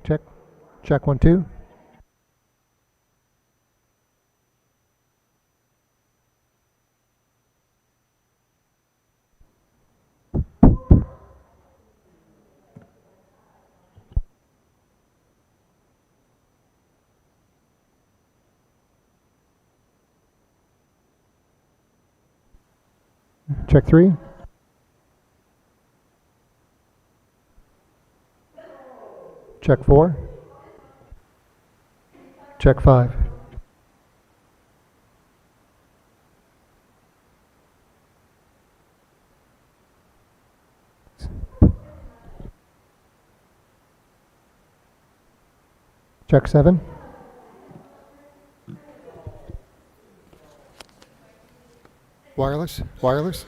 Check. Check 1, 2. Check 3. Check 4. Check 5. Check 7. Wireless. Wireless.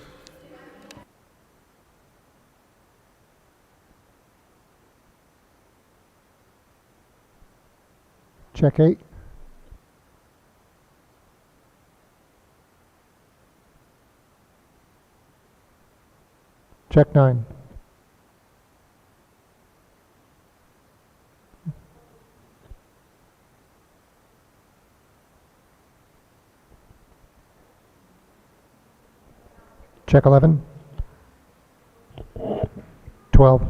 Check 8. Check 9. Check 11. 12.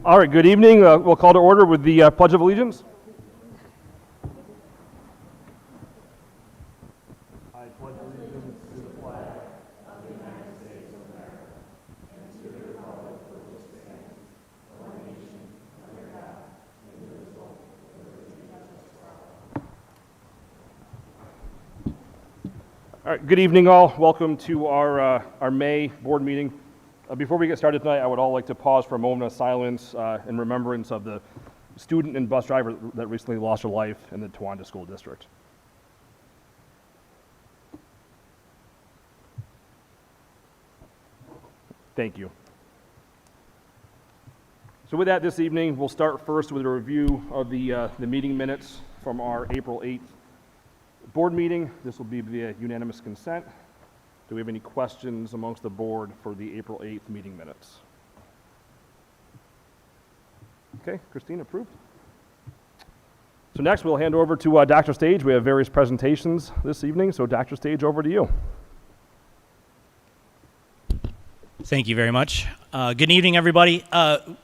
All right, good evening. We'll call to order with the Pledge of Allegiance. I pledge allegiance to the flag of the United States of America and to the republic for which it stands, one nation, under God, indivisible, with liberty and justice for all. All right, good evening, all. Welcome to our May board meeting. Before we get started tonight, I would all like to pause for a moment of silence in remembrance of the student and bus driver that recently lost her life in the Towanda School District. Thank you. So with that, this evening, we'll start first with a review of the meeting minutes from our April 8th board meeting. This will be via unanimous consent. Do we have any questions amongst the board for the April 8th meeting minutes? Okay, Christine, approved. So next we'll hand over to Dr. Stage. We have various presentations this evening, so Dr. Stage, over to you. Thank you very much. Good evening, everybody.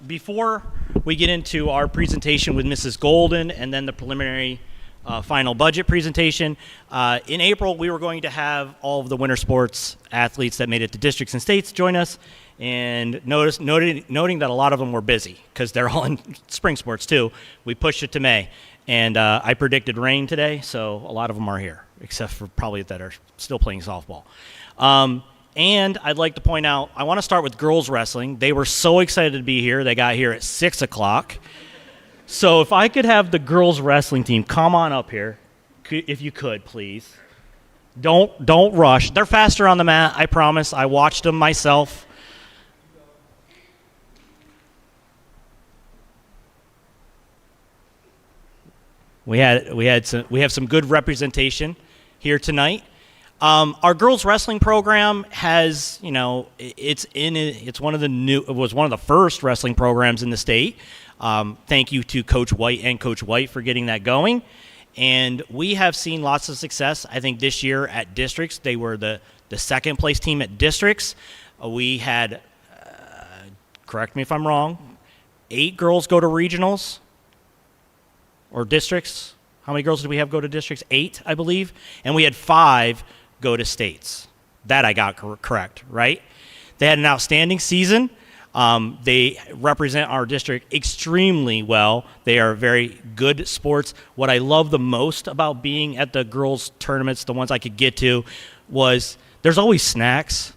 Before we get into our presentation with Mrs. Golden and then the preliminary final budget presentation. In April, we were going to have all of the winter sports athletes that made it to districts and states join us, and noting that a lot of them were busy because they're all in spring sports too. We pushed it to May, and I predicted rain today, so a lot of them are here, except for probably that are still playing softball. And I'd like to point out, I want to start with girls wrestling. They were so excited to be here. They got here at 6 o'clock. So if I could have the girls wrestling team come on up here, if you could, please. Don't rush. They're faster on the mat, I promise. I watched them myself. We have some good representation here tonight. Our girls wrestling program has, it was one of the first wrestling programs in the state. Thank you to Coach White and Coach White for getting that going. And we have seen lots of success. I think this year at districts, they were the second place team at districts. We had, correct me if I'm wrong, 8 girls go to regionals or districts. How many girls did we have go to districts? 8, I believe. And we had 5 go to states. That I got correct, right? They had an outstanding season. They represent our district extremely well. They are very good sports. What I love the most about being at the girls' tournaments, the ones I could get to, was there's always snacks.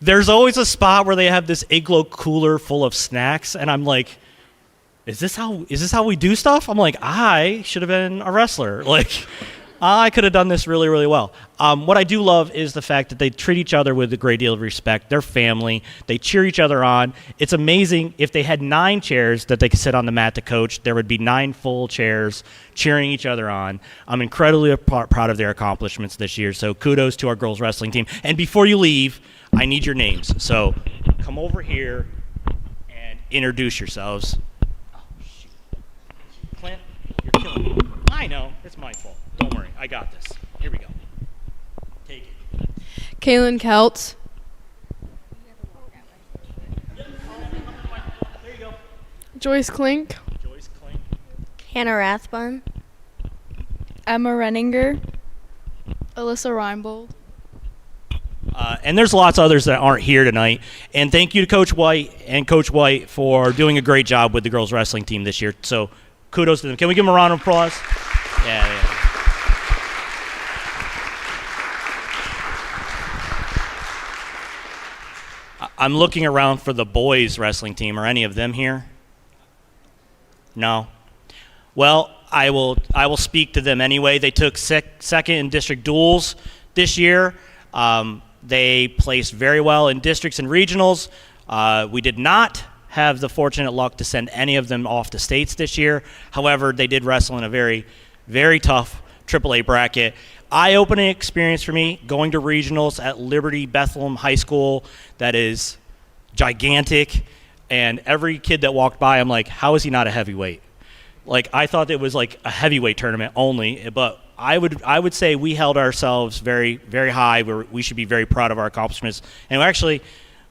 There's always a spot where they have this igloo cooler full of snacks, and I'm like, is this how we do stuff? I'm like, I should have been a wrestler. Like, I could have done this really, really well. What I do love is the fact that they treat each other with a great deal of respect. They're family. They cheer each other on. It's amazing. If they had 9 chairs that they could sit on the mat to coach, there would be 9 full chairs cheering each other on. I'm incredibly proud of their accomplishments this year, so kudos to our girls wrestling team. And before you leave, I need your names. So come over here and introduce yourselves. Oh, shoot. Clint, you're killing me. I know. It's my fault. Don't worry, I got this. Here we go. Take it. Kaylin Keltz. There you go. Joyce Klink. Joyce Klink. Hannah Rathbun. Emma Renninger. Alyssa Reinbold. And there's lots of others that aren't here tonight. And thank you to Coach White and Coach White for doing a great job with the girls wrestling team this year. So kudos to them. Can we give them a round of applause? Yeah. I'm looking around for the boys wrestling team. Are any of them here? No? Well, I will speak to them anyway. They took second in district duels this year. They placed very well in districts and regionals. We did not have the fortunate luck to send any of them off to states this year. However, they did wrestle in a very, very tough AAA bracket. Eye-opening experience for me, going to regionals at Liberty Bethlehem High School. That is gigantic. And every kid that walked by, I'm like, how is he not a heavyweight? Like, I thought it was like a heavyweight tournament only, but I would say we held ourselves very, very high. We should be very proud of our accomplishments. And actually,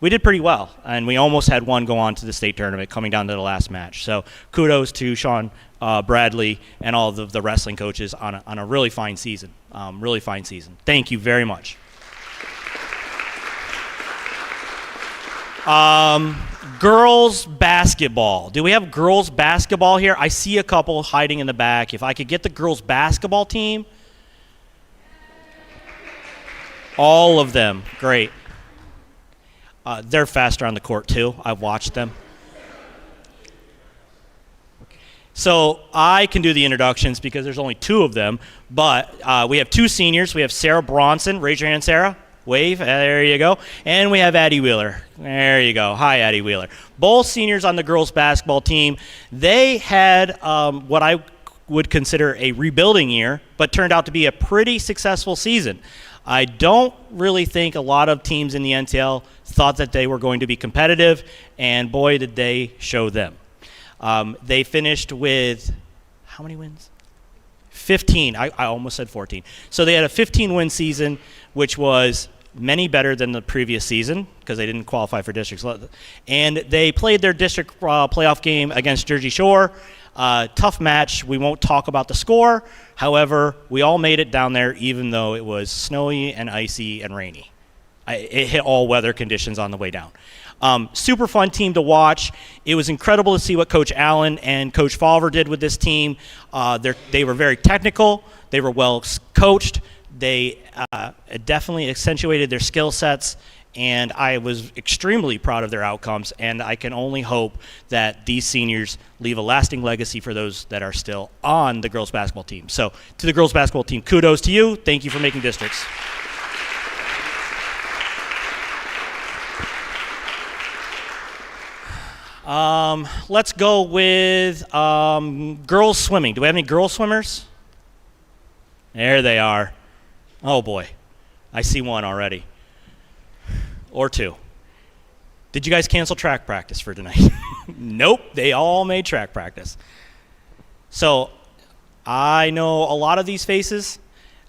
we did pretty well, and we almost had one go on to the state tournament coming down to the last match. So kudos to Sean Bradley and all of the wrestling coaches on a really fine season. Really fine season. Thank you very much. Girls basketball. Do we have girls basketball here? I see a couple hiding in the back. If I could get the girls basketball team. All of them. Great. They're faster on the court, too. I've watched them. So I can do the introductions because there's only two of them. But we have two seniors. We have Sarah Bronson. Raise your hand, Sarah. Wave. There you go. And we have Addie Wheeler. There you go. Hi, Addie Wheeler. Both seniors on the girls basketball team. They had what I would consider a rebuilding year, but turned out to be a pretty successful season. I don't really think a lot of teams in the NTL thought that they were going to be competitive, and boy, did they show them. They finished with how many wins? 15. I almost said 14. So they had a 15-win season, which was many better than the previous season because they didn't qualify for districts. And they played their district playoff game against Jersey Shore. Tough match. We won't talk about the score. However, we all made it down there even though it was snowy and icy and rainy. It hit all weather conditions on the way down. Super fun team to watch. It was incredible to see what Coach Allen and Coach Falver did with this team. They were very technical. They were well coached. They definitely accentuated their skill sets, and I was extremely proud of their outcomes, and I can only hope that these seniors leave a lasting legacy for those that are still on the girls basketball team. So to the girls basketball team, kudos to you. Thank you for making districts. Let's go with girls swimming. Do we have any girls swimmers? There they are. Oh boy, I see one already. Or two. Did you guys cancel track practice for tonight? Nope, they all made track practice. So I know a lot of these faces.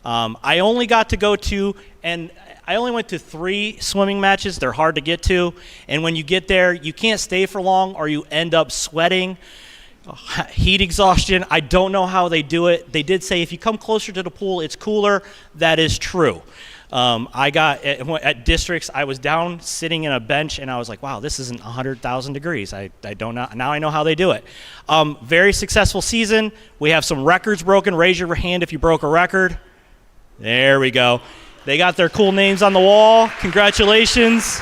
I only got to go to, and I only went to 3 swimming matches. They're hard to get to. And when you get there, you can't stay for long or you end up sweating. Heat exhaustion. I don't know how they do it. They did say if you come closer to the pool, it's cooler. That is true. I got at districts, I was down sitting in a bench and I was like, wow, this isn't 100,000 degrees. I don't know. Now I know how they do it. Very successful season. We have some records broken. Raise your hand if you broke a record. There we go. They got their cool names on the wall. Congratulations.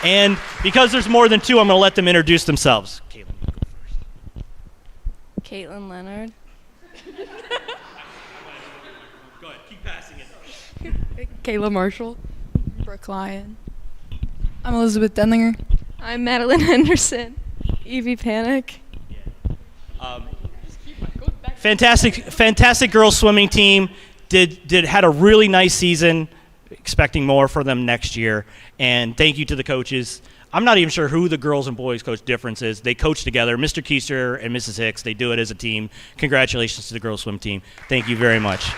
And because there's more than 2, I'm going to let them introduce themselves. Caitlin, you go first. Caitlin Leonard. Go ahead. Keep passing it. Kayla Marshall. Brooke Lyon. I'm Elizabeth Denlinger. I'm Madeline Henderson. Evie Panic. Fantastic girls swimming team. Had a really nice season. Expecting more for them next year. And thank you to the coaches. I'm not even sure who the girls and boys coach difference is. They coach together. Mr. Keister and Mrs. Hicks, they do it as a team. Congratulations to the girls swim team. Thank you very much.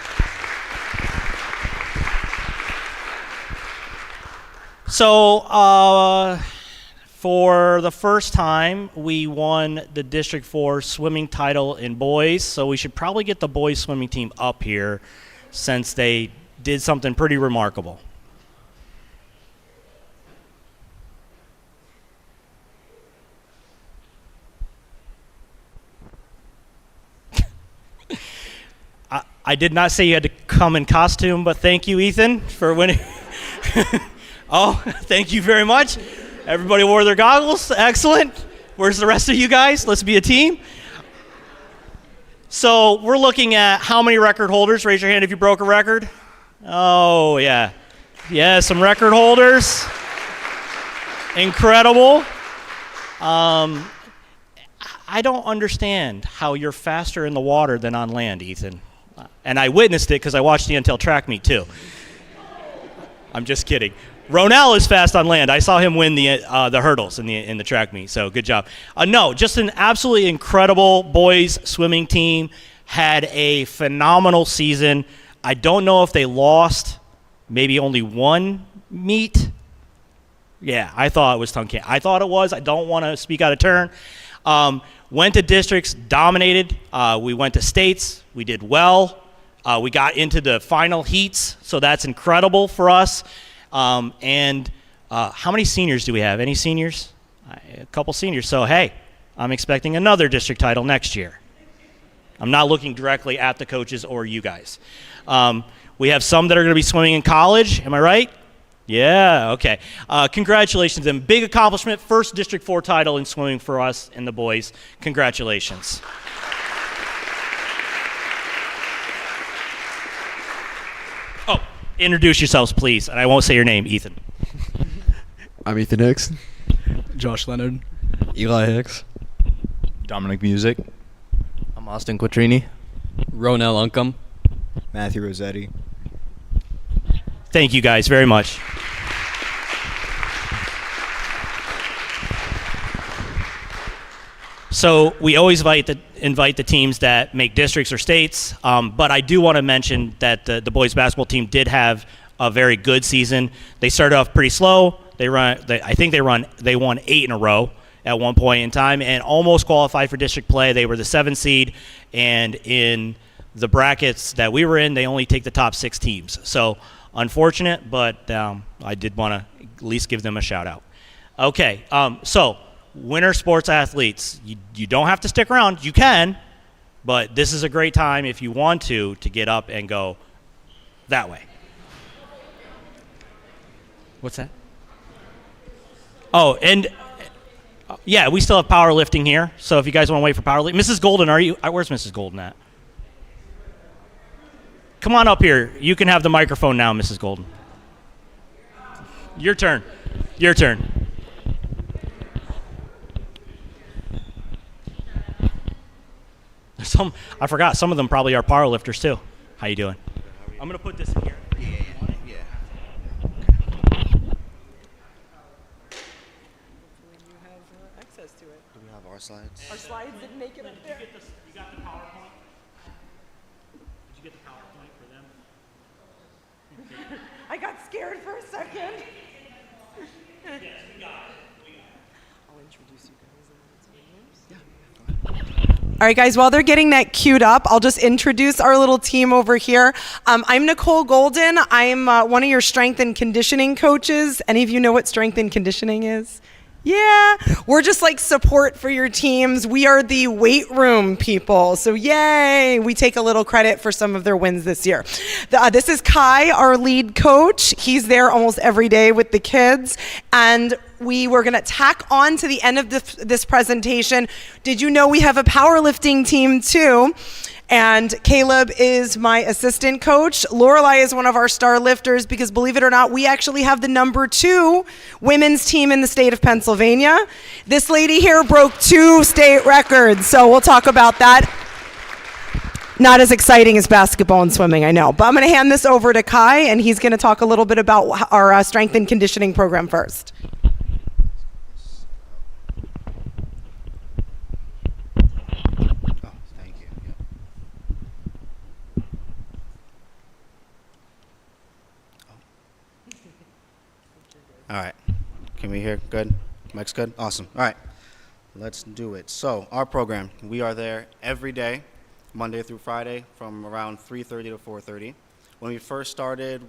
So for the first time, we won the District 4 swimming title in boys. So we should probably get the boys swimming team up here since they did something pretty remarkable. I did not say you had to come in costume, but thank you, Ethan, for winning. Oh, thank you very much. Everybody wore their goggles. Excellent. Where's the rest of you guys? Let's be a team. So we're looking at how many record holders. Raise your hand if you broke a record. Oh, yeah. Yeah, some record holders. Incredible. I don't understand how you're faster in the water than on land, Ethan. And I witnessed it because I watched the NTL track meet, too. I'm just kidding. Ronell is fast on land. I saw him win the hurdles in the track meet, so good job. No, just an absolutely incredible boys swimming team. Had a phenomenal season. I don't know if they lost maybe only one meet. Yeah, I thought it was Tunkhannock. I thought it was. I don't want to speak out of turn. Went to districts, dominated. We went to states. We did well. We got into the final heats, so that's incredible for us. And how many seniors do we have? Any seniors? A couple seniors. So, hey, I'm expecting another district title next year. I'm not looking directly at the coaches or you guys. We have some that are going to be swimming in college. Am I right? Yeah, okay. Congratulations, and big accomplishment. First District 4 title in swimming for us and the boys. Congratulations. Oh, introduce yourselves, please. And I won't say your name, Ethan. I'm Ethan Hicks. Josh Leonard. Eli Hicks. Dominic Music. I'm Austin Quattrini. Ronell Uncombe. Matthew Rossetti. Thank you guys very much. So we always invite the teams that make districts or states, but I do want to mention that the boys basketball team did have a very good season. They started off pretty slow. They won 8 in a row at one point in time and almost qualified for district play. They were the 7th seed, and in the brackets that we were in, they only take the top 6 teams. So unfortunate, but I did want to at least give them a shout out. Okay, so winter sports athletes, you don't have to stick around. You can, but this is a great time if you want to get up and go that way. What's that? Oh, and yeah, we still have powerlifting here. So if you guys want to wait for powerlifting, Mrs. Golden, where's Mrs. Golden at? Come on up here. You can have the microphone now, Mrs. Golden. Your turn. Your turn. I forgot, some of them probably are powerlifters too. How you doing? I'm going to put this in here. Yeah. Do we have our slides? Our slides didn't make it up there. You got the PowerPoint? Did you get the PowerPoint for them? I got scared for a second. Yes, we got it. I'll introduce you guys. All right, guys, while they're getting that queued up, I'll just introduce our little team over here. I'm Nicole Golden. I'm one of your strength and conditioning coaches. Any of you know what strength and conditioning is? Yeah, we're just like support for your teams. We are the weight room people. So yay, we take a little credit for some of their wins this year. This is Kai, our lead coach. He's there almost every day with the kids. And we were going to tack on to the end of this presentation. Did you know we have a powerlifting team too? And Caleb is my assistant coach. Lorelai is one of our star lifters because, believe it or not, we actually have the #2 women's team in the state of Pennsylvania. This lady here broke 2 state records, so we'll talk about that. Not as exciting as basketball and swimming, I know. But I'm going to hand this over to Kai, and he's going to talk a little bit about our strength and conditioning program first. All right. Can we hear? Good? Mic's good? Awesome. All right. Let's do it. So, our program, we are there every day, Monday through Friday, from around 3:30 to 4:30. When we first started,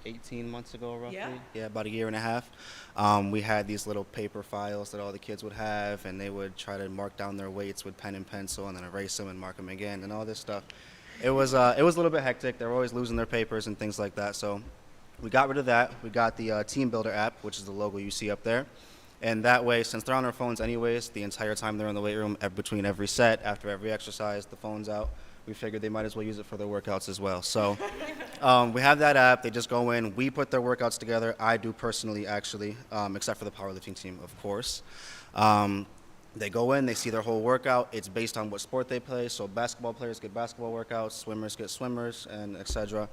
18 months ago, roughly? Yeah, about a year and a half. We had these little paper files that all the kids would have, and they would try to mark down their weights with pen and pencil and then erase them and mark them again and all this stuff. It was a little bit hectic. They were always losing their papers and things like that. So we got rid of that. We got the Team Builder app, which is the logo you see up there. And that way, since they're on their phones anyways, the entire time they're in the weight room, between every set, after every exercise, the phone's out. We figured they might as well use it for their workouts as well. So we have that app. They just go in. We put their workouts together. I do personally, actually, except for the powerlifting team, of course. They go in. They see their whole workout. It's based on what sport they play. So basketball players get basketball workouts. Swimmers get swimmers, and et cetera.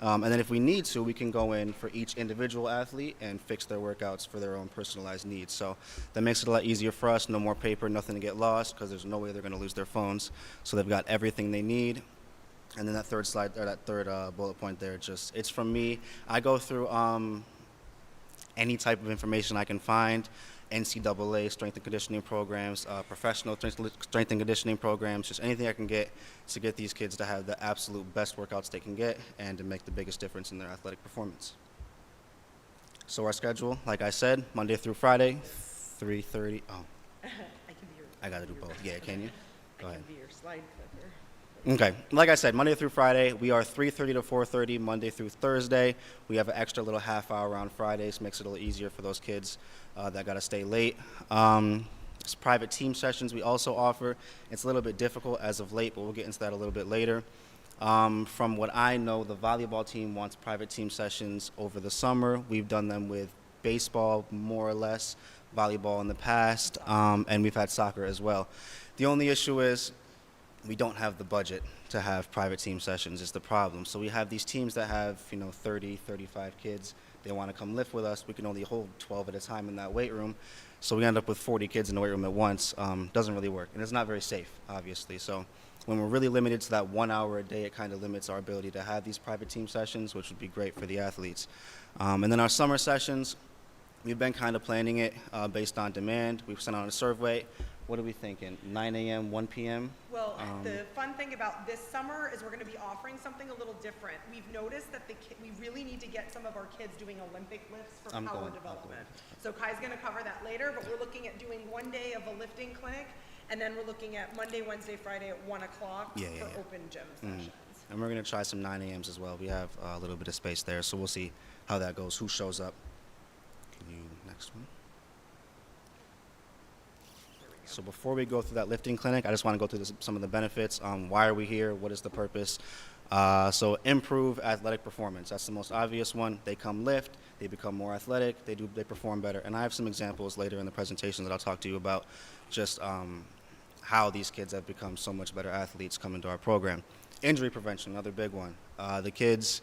And then if we need to, we can go in for each individual athlete and fix their workouts for their own personalized needs. So that makes it a lot easier for us. No more paper, nothing to get lost, because there's no way they're going to lose their phones. So they've got everything they need. And then that third slide, or that third bullet point there, it's from me. I go through any type of information I can find, NCAA strength and conditioning programs, professional strength and conditioning programs, just anything I can get to get these kids to have the absolute best workouts they can get and to make the biggest difference in their athletic performance. So our schedule, like I said, Monday through Friday, 3:30. Oh, I got to do both. Yeah, can you? Go ahead. Okay, like I said, Monday through Friday, we are 3:30 to 4:30, Monday through Thursday. We have an extra little half hour on Fridays, makes it a little easier for those kids that got to stay late. It's private team sessions we also offer. It's a little bit difficult as of late, but we'll get into that a little bit later. From what I know, the volleyball team wants private team sessions over the summer. We've done them with baseball, more or less, volleyball in the past, and we've had soccer as well. The only issue is we don't have the budget to have private team sessions is the problem. So we have these teams that have, 30, 35 kids. They want to come lift with us. We can only hold 12 at a time in that weight room. So we end up with 40 kids in the weight room at once. Doesn't really work. And it's not very safe, obviously. So when we're really limited to that 1 hour a day, it kind of limits our ability to have these private team sessions, which would be great for the athletes. And then our summer sessions, we've been kind of planning it based on demand. We've sent out a survey. What are we thinking? 9 a.m., 1 p.m.? Well, the fun thing about this summer is we're going to be offering something a little different. We've noticed that we really need to get some of our kids doing Olympic lifts for power development. So Kai's going to cover that later, but we're looking at doing 1 day of a lifting clinic, and then we're looking at Monday, Wednesday, Friday at 1 o'clock for open gym sessions. And we're going to try some 9 a.m.s as well. We have a little bit of space there, so we'll see how that goes, who shows up. Can you, next one? So before we go through that lifting clinic, I just want to go through some of the benefits. Why are we here? What is the purpose? So improve athletic performance. That's the most obvious one. They come lift, they become more athletic, they perform better. And I have some examples later in the presentation that I'll talk to you about just how these kids have become so much better athletes coming to our program. Injury prevention, another big one. The kids,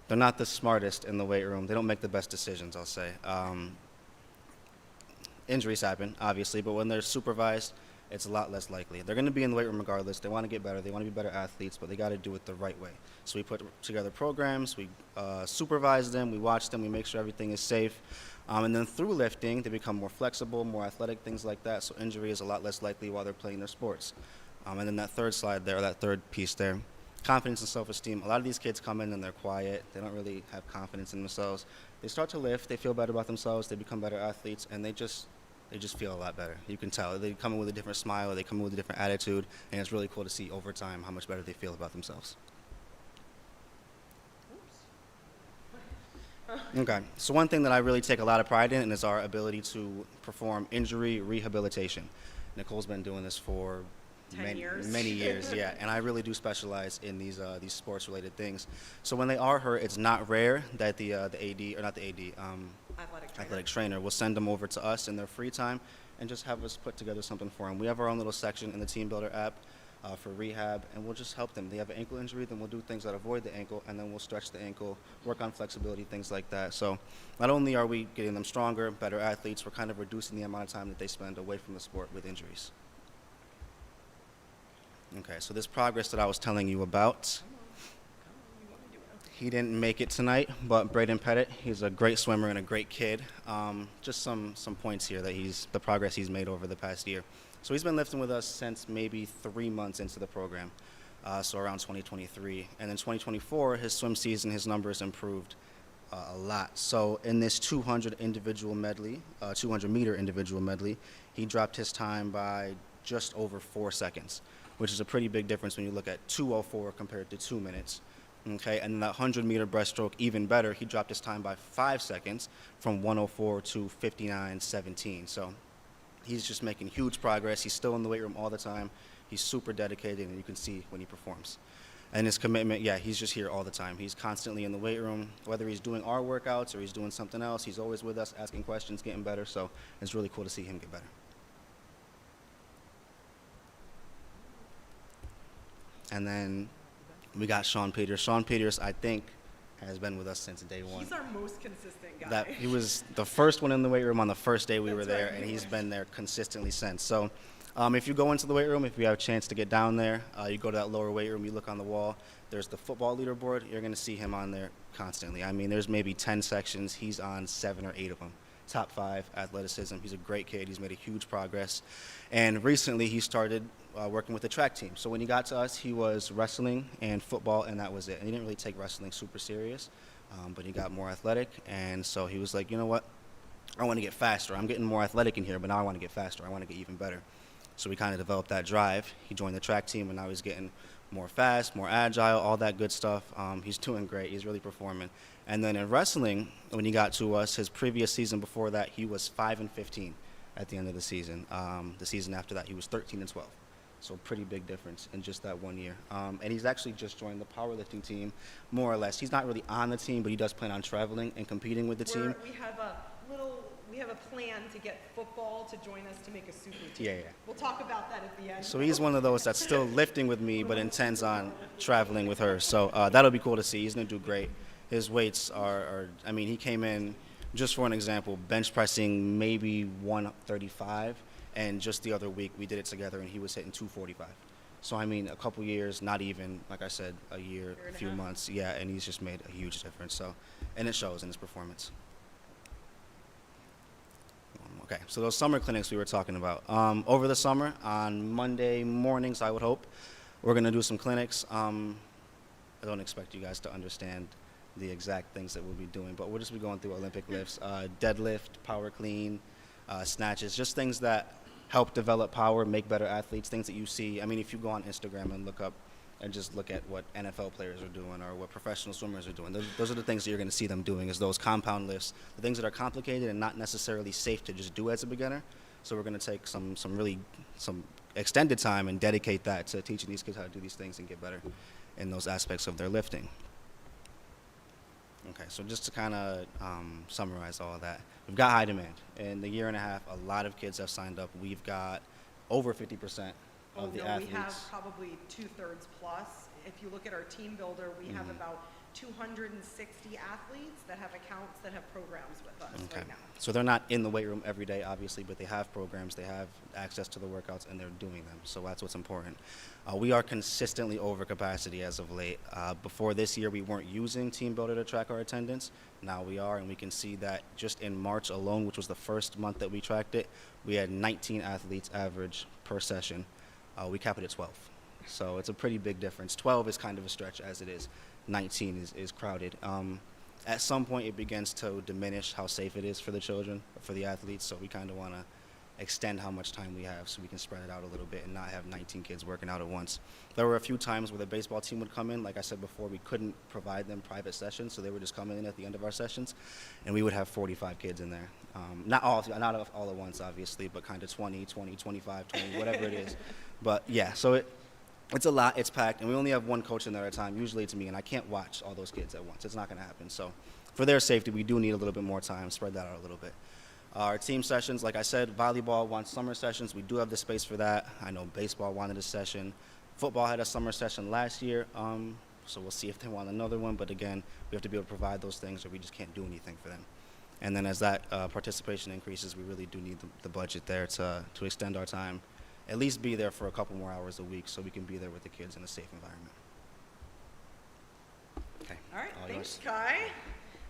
they're not the smartest in the weight room. They don't make the best decisions, I'll say. Injuries happen, obviously, but when they're supervised, it's a lot less likely. They're going to be in the weight room regardless. They want to get better. They want to be better athletes, but they got to do it the right way. So we put together programs, we supervise them, we watch them, we make sure everything is safe. And then through lifting, they become more flexible, more athletic, things like that. So injury is a lot less likely while they're playing their sports. And then that third slide there, or that third piece there, confidence and self-esteem. A lot of these kids come in and they're quiet. They don't really have confidence in themselves. They start to lift, they feel better about themselves, they become better athletes, and they just feel a lot better. You can tell. They come in with a different smile, or they come in with a different attitude, and it's really cool to see over time how much better they feel about themselves. Okay, so one thing that I really take a lot of pride in is our ability to perform injury rehabilitation. Nicole's been doing this for many years, yeah, and I really do specialize in these sports-related things. So when they are hurt, it's not rare that the AD, or not the AD, athletic trainer will send them over to us in their free time and just have us put together something for them. We have our own little section in the Team Builder app for rehab, and we'll just help them. They have an ankle injury, then we'll do things that avoid the ankle, and then we'll stretch the ankle, work on flexibility, things like that. So not only are we getting them stronger, better athletes, we're kind of reducing the amount of time that they spend away from the sport with injuries. Okay, so this progress that I was telling you about, he didn't make it tonight, but Braden Pettit, he's a great swimmer and a great kid. Just some points here that the progress he's made over the past year. So he's been lifting with us since maybe 3 months into the program, so around 2023. And in 2024, his swim season, his numbers improved a lot. So in this 200 meter individual medley, he dropped his time by just over 4 seconds, which is a pretty big difference when you look at 2:04 compared to 2 minutes. Okay, and that 100-meter breaststroke, even better, he dropped his time by 5 seconds from 1:04 to 59:17. So he's just making huge progress. He's still in the weight room all the time. He's super dedicated, and you can see when he performs. And his commitment, yeah, he's just here all the time. He's constantly in the weight room, whether he's doing our workouts or he's doing something else. He's always with us, asking questions, getting better. So it's really cool to see him get better. And then we got Sean Peters. Sean Peters, I think, has been with us since day one. He's our most consistent guy. He was the first one in the weight room on the first day we were there, and he's been there consistently since. So if you go into the weight room, if you have a chance to get down there, you go to that lower weight room, you look on the wall, There's the football leaderboard. You're going to see him on there constantly. I mean, there's maybe 10 sections. He's on 7 or 8 of them. Top 5 athleticism. He's a great kid. He's made a huge progress. And recently he started working with the track team. So when he got to us, he was wrestling and football, and that was it. And he didn't really take wrestling super serious, but he got more athletic. And so he was like, you know what? I want to get faster. I'm getting more athletic in here, but now I want to get faster. I want to get even better. So we kind of developed that drive. He joined the track team, and now he's getting more fast, more agile, all that good stuff. He's doing great. He's really performing. And then in wrestling, when he got to us, his previous season before that, he was 5-15 at the end of the season. The season after that, he was 13-12. So pretty big difference in just that 1 year. And he's actually just joined the powerlifting team, more or less. He's not really on the team, but he does plan on traveling and competing with the team. We have a plan to get football to join us to make a super team. Yeah. We'll talk about that at the end. So he's one of those that's still lifting with me, but intends on traveling with her. So that'll be cool to see. He's going to do great. His weights are, I mean, he came in, just for an example, bench pressing maybe 135, and just the other week we did it together and he was hitting 245. So, I mean, a couple years, not even, like I said, a year, a few months, yeah, and he's just made a huge difference. So, and it shows in his performance. Okay, so those summer clinics we were talking about. Over the summer, on Monday mornings, I would hope, we're going to do some clinics. I don't expect you guys to understand the exact things that we'll be doing, but we'll just be going through Olympic lifts, deadlift, power clean, snatches, just things that help develop power, make better athletes, things that you see. I mean, if you go on Instagram and look up and just look at what NFL players are doing or what professional swimmers are doing, those are the things that you're going to see them doing, is those compound lifts, the things that are complicated and not necessarily safe to just do as a beginner. So we're going to take some extended time and dedicate that to teaching these kids how to do these things and get better in those aspects of their lifting. Okay, so just to kind of summarize all of that, we've got high demand. In the year and a half, a lot of kids have signed up. We've got over 50% of the athletes. We have probably 2/3 plus. If you look at our team builder, we have about 260 athletes that have accounts that have programs with us right now. So they're not in the weight room every day, obviously, but they have programs, they have access to the workouts, and they're doing them. So that's what's important. We are consistently over capacity as of late. Before this year, we weren't using Team Builder to track our attendance. Now we are, and we can see that just in March alone, which was the first month that we tracked it, we had 19 athletes average per session. We cap it at 12. So it's a pretty big difference. 12 is kind of a stretch as it is. 19 is crowded. At some point, it begins to diminish how safe it is for the children, for the athletes, so we kind of want to extend how much time we have so we can spread it out a little bit and not have 19 kids working out at once. There were a few times where the baseball team would come in. Like I said before, we couldn't provide them private sessions, so they would just come in at the end of our sessions, and we would have 45 kids in there. Not all at once, obviously, but kind of 20, 25, 20, whatever it is. But yeah, so it's a lot, it's packed, and we only have one coach in there at a time. Usually it's me, and I can't watch all those kids at once. It's not going to happen. So for their safety, we do need a little bit more time, spread that out a little bit. Our team sessions, like I said, volleyball wants summer sessions. We do have the space for that. I know baseball wanted a session. Football had a summer session last year, so we'll see if they want another one. But again, we have to be able to provide those things, or we just can't do anything for them. And then as that participation increases, we really do need the budget there to extend our time, at least be there for a couple more hours a week so we can be there with the kids in a safe environment. Okay. All right, all thanks, yours. Kai.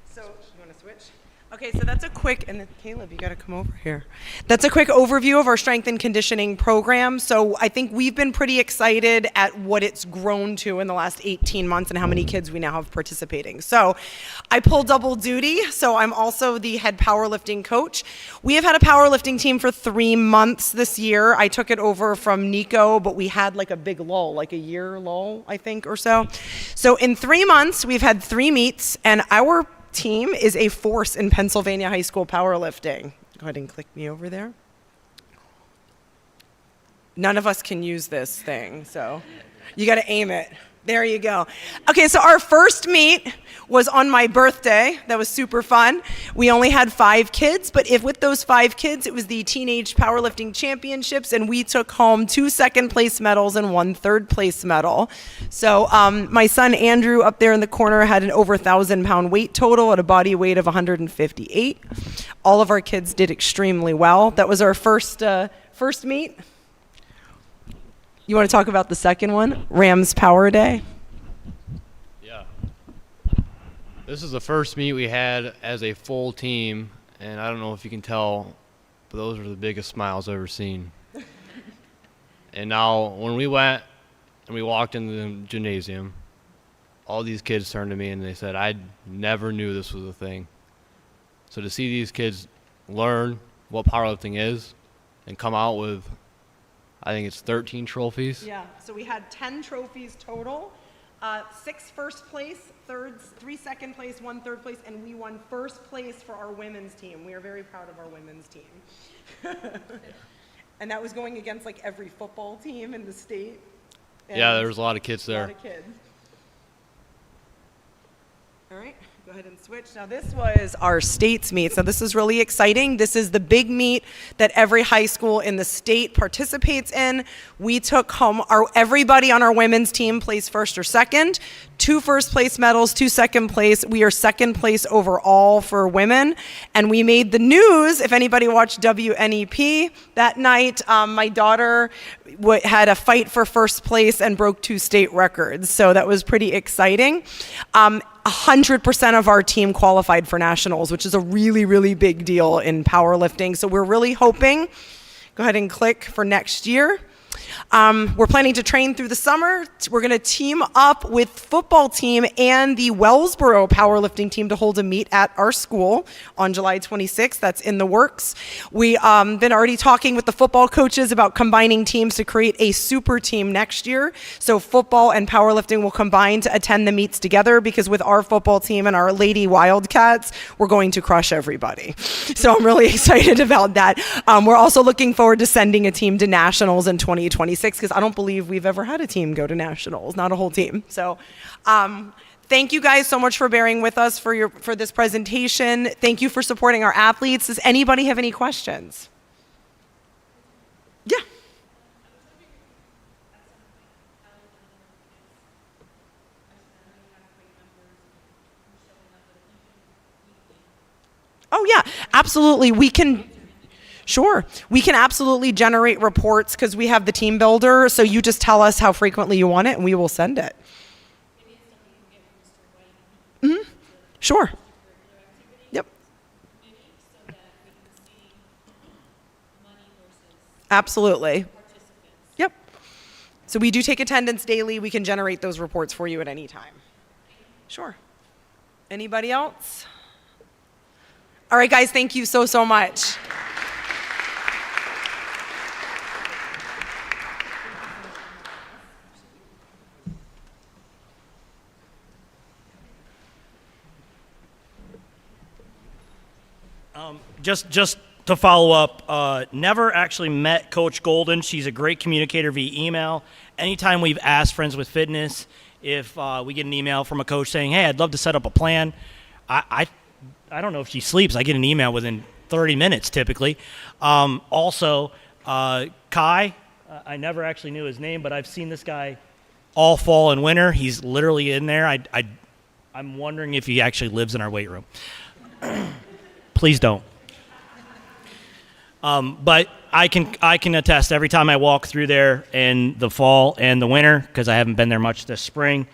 So, you want to switch? Okay, so that's a quick, and then Caleb, you got to come over here. That's a quick overview of our strength and conditioning program. So I think we've been pretty excited at what it's grown to in the last 18 months and how many kids we now have participating. So I pull double duty, so I'm also the head powerlifting coach. We have had a powerlifting team for 3 months this year. I took it over from Nico, but we had like a big lull, like a year lull, I think, or so. So in 3 months, we've had 3 meets, and our team is a force in Pennsylvania high school powerlifting. Go ahead and click me over there. None of us can use this thing, so you got to aim it. There you go. Okay, so our first meet was on my birthday. That was super fun. We only had 5 kids, but with those 5 kids, it was the Teenage Powerlifting Championships, and we took home 2 second-place medals and 1 third-place medal. So my son Andrew up there in the corner had an over 1,000-pound weight total at a body weight of 158. All of our kids did extremely well. That was our first meet. You want to talk about the second one, Rams Power Day? Yeah. This is the first meet we had as a full team, and I don't know if you can tell, but those are the biggest smiles I've ever seen. And now, when we went and we walked into the gymnasium, all these kids turned to me and they said, I never knew this was a thing. So to see these kids learn what powerlifting is and come out with, I think it's 13 trophies. Yeah, so we had 10 trophies total, 6 first place, 3 second place, 1 third place, and we won first place for our women's team. We are very proud of our women's team. And that was going against like every football team in the state. Yeah, there was a lot of kids there. A lot of kids. All right, go ahead and switch. Now this was our states meet, so this is really exciting. This is the big meet that every high school in the state participates in. We took home, everybody on our women's team placed first or second. 2 first place medals, 2 second place. We are second place overall for women. And we made the news, if anybody watched WNEP that night, my daughter had a fight for first place and broke 2 state records. So that was pretty exciting. 100% of our team qualified for nationals, which is a really, really big deal in powerlifting. So we're really hoping, go ahead and click for next year. We're planning to train through the summer. We're going to team up with football team and the Wellsboro powerlifting team to hold a meet at our school on July 26th. That's in the works. We've been already talking with the football coaches about combining teams to create a super team next year. So football and powerlifting will combine to attend the meets together, because with our football team and our Lady Wildcats, we're going to crush everybody. So I'm really excited about that. We're also looking forward to sending a team to nationals in 2026, because I don't believe we've ever had a team go to nationals, not a whole team. So thank you guys so much for bearing with us for this presentation. Thank you for supporting our athletes. Does anybody have any questions? Yeah. Oh yeah, absolutely. Sure. We can absolutely generate reports because we have the team builder. So you just tell us how frequently you want it and we will send it. Mm-hmm. Sure. Yep. Absolutely. Yep. So we do take attendance daily. We can generate those reports for you at any time. Sure. Anybody else? All right, guys, thank you so, so much. Just to follow up, never actually met Coach Golden. She's a great communicator via email. Anytime we've asked Friends with Fitness if we get an email from a coach saying, hey, I'd love to set up a plan, I don't know if she sleeps. I get an email within 30 minutes typically. Also, Kai, I never actually knew his name, but I've seen this guy all fall and winter. He's literally in there. I'm wondering if he actually lives in our weight room. Please don't. But I can attest, every time I walk through there in the fall and the winter, because I haven't been there much this spring,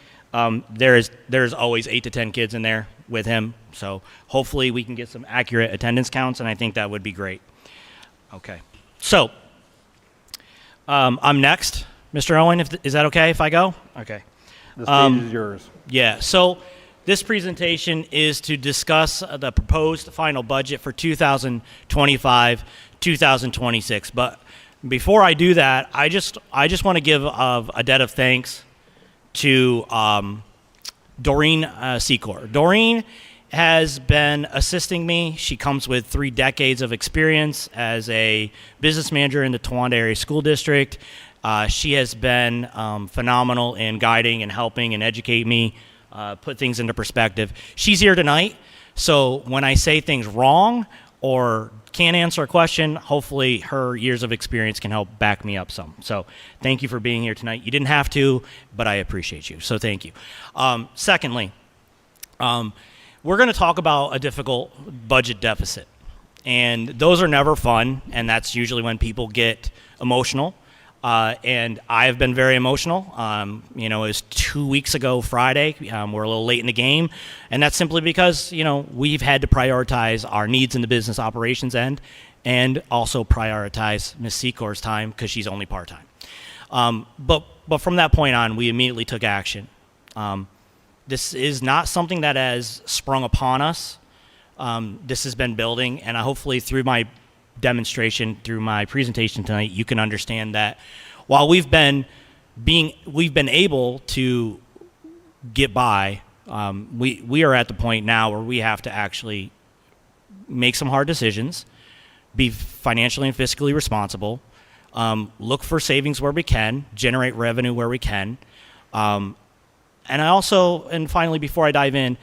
there's always 8 to 10 kids in there with him. So hopefully we can get some accurate attendance counts, and I think that would be great. Okay. So I'm next, Mr. Owen. Is that okay if I go? Okay. The stage is yours. Yeah. So this presentation is to discuss the proposed final budget for 2025-2026. But before I do that, I just want to give a debt of thanks to Doreen Secor. Doreen has been assisting me. She comes with 3 decades of experience as a business manager in the Towanda Area School District. She has been phenomenal in guiding and helping and educate me, put things into perspective. She's here tonight, so when I say things wrong or can't answer a question, hopefully her years of experience can help back me up some. So thank you for being here tonight. You didn't have to, but I appreciate you, so thank you. Secondly, we're going to talk about a difficult budget deficit, and those are never fun, and that's usually when people get emotional. And I've been very emotional. You know, it was 2 weeks ago Friday. We're a little late in the game, and that's simply because, you know, we've had to prioritize our needs in the business operations end and also prioritize Ms. Secor's time because she's only part-time. But from that point on, we immediately took action. This is not something that has sprung upon us. This has been building, and hopefully through my demonstration, through my presentation tonight, you can understand that while we've been able to get by, we are at the point now where we have to actually make some hard decisions, be financially and fiscally responsible, look for savings where we can, generate revenue where we can, and finally, before I dive in,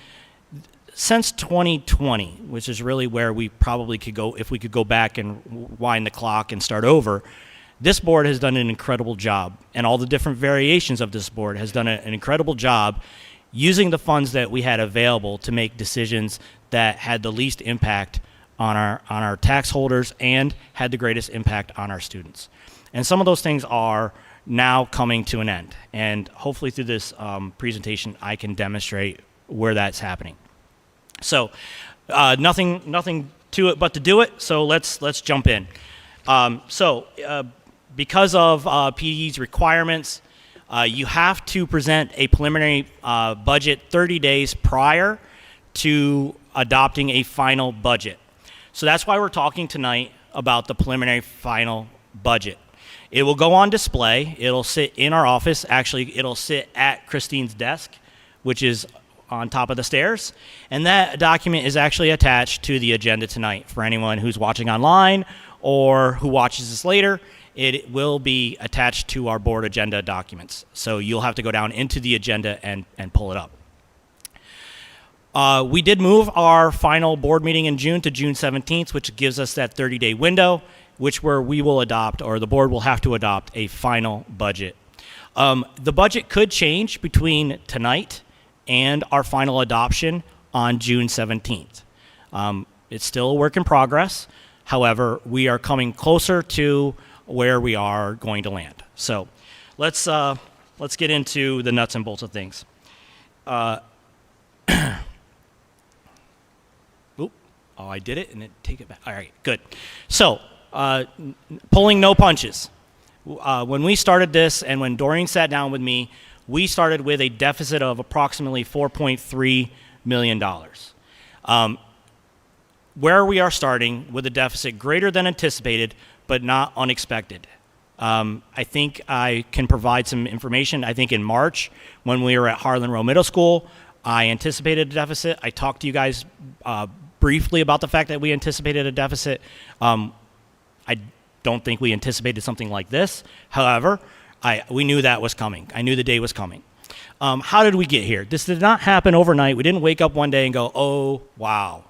since 2020, which is really where we probably could go, if we could go back and wind the clock and start over, this board has done an incredible job, and all the different variations of this board has done an incredible job using the funds that we had available to make decisions that had the least impact on our tax holders and had the greatest impact on our students. And some of those things are now coming to an end, and hopefully through this presentation I can demonstrate where that's happening. So nothing to it but to do it, so let's jump in. Because of PDE's requirements, you have to present a preliminary budget 30 days prior to adopting a final budget. So that's why we're talking tonight about the preliminary final budget. It will go on display. It'll sit in our office. Actually, it'll sit at Christine's desk, which is on top of the stairs. And that document is actually attached to the agenda tonight. For anyone who's watching online or who watches this later, it will be attached to our board agenda documents. So you'll have to go down into the agenda and pull it up. We did move our final board meeting in June to June 17th, which gives us that 30-day window, where we will adopt, or the board will have to adopt, a final budget. The budget could change between tonight and our final adoption on June 17th. It's still a work in progress. However, we are coming closer to where we are going to land. So let's get into the nuts and bolts of things. I did it and then take it back. All right, good. So pulling no punches. When we started this and when Doreen sat down with me, we started with a deficit of approximately $4.3 million. Where we are starting with a deficit greater than anticipated, but not unexpected. I think I can provide some information. I think in March, when we were at Harlan Row Middle School, I anticipated a deficit. I talked to you guys briefly about the fact that we anticipated a deficit. I don't think we anticipated something like this. However, we knew that was coming. I knew the day was coming. How did we get here? This did not happen overnight. We didn't wake up one day and go, oh, wow,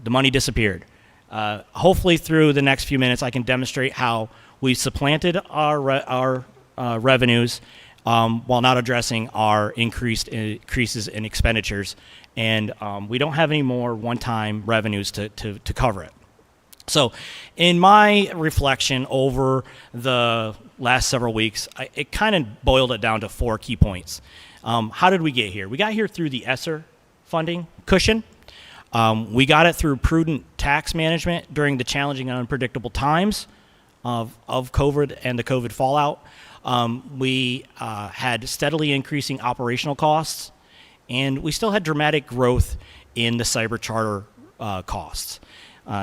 the money disappeared. Hopefully through the next few minutes, I can demonstrate how we supplanted our revenues while not addressing our increases in expenditures. And we don't have any more one-time revenues to cover it. So in my reflection over the last several weeks, it kind of boiled it down to 4 key points. How did we get here? We got here through the ESSER funding cushion. We got it through prudent tax management during the challenging and unpredictable times of COVID and the COVID fallout. We had steadily increasing operational costs, and we still had dramatic growth in the cyber charter costs.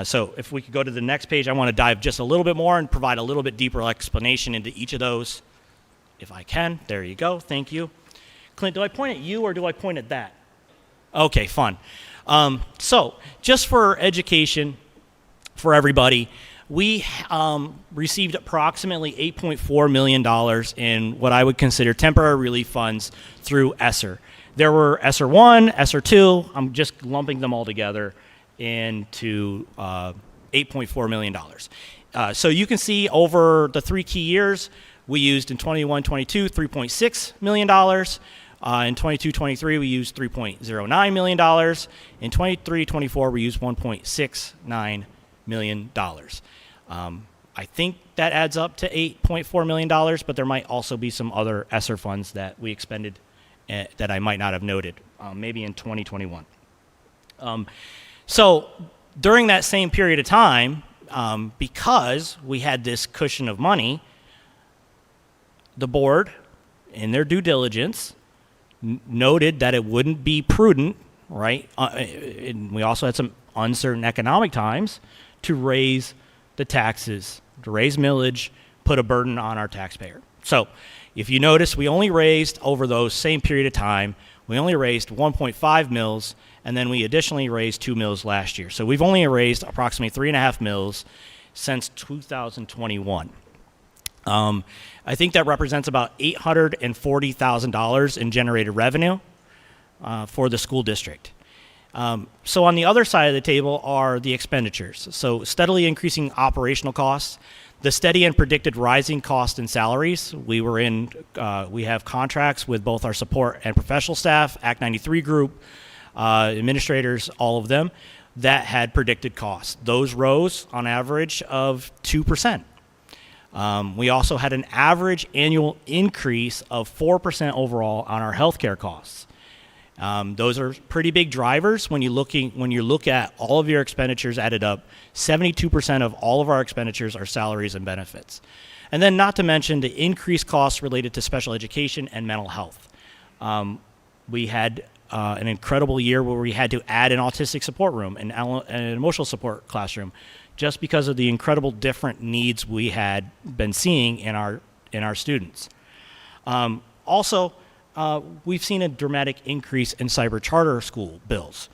So if we could go to the next page, I want to dive just a little bit more and provide a little bit deeper explanation into each of those. If I can, there you go, thank you. Clint, do I point at you or do I point at that? Okay, fun. So just for education for everybody, we received approximately $8.4 million in what I would consider temporary relief funds through ESSER. There were ESSER 1, ESSER 2, I'm just lumping them all together into $8.4 million. So you can see over the 3 key years, we used in 21-22 $3.6 million. In 22-23, we used $3.09 million. In 23-24, we used $1.69 million. I think that adds up to $8.4 million, but there might also be some other ESSER funds that we expended that I might not have noted, maybe in 2021. So during that same period of time, because we had this cushion of money, the board, in their due diligence, noted that it wouldn't be prudent, right? And we also had some uncertain economic times to raise the taxes, to raise millage, put a burden on our taxpayer. So if you notice, we only raised over those same period of time, we only raised 1.5 mils, and then we additionally raised 2 mils last year. So we've only raised approximately 3.5 mils since 2021. I think that represents about $840,000 in generated revenue for the school district. So on the other side of the table are the expenditures. So steadily increasing operational costs, the steady and predicted rising costs and salaries. We have contracts with both our support and professional staff, Act 93 group, administrators, all of them, that had predicted costs. Those rose on average of 2%. We also had an average annual increase of 4% overall on our healthcare costs. Those are pretty big drivers when you look at all of your expenditures added up. 72% of all of our expenditures are salaries and benefits. And then not to mention the increased costs related to special education and mental health. We had an incredible year where we had to add an autistic support room and an emotional support classroom just because of the incredible different needs we had been seeing in our students. Also, we've seen a dramatic increase in cyber charter school bills.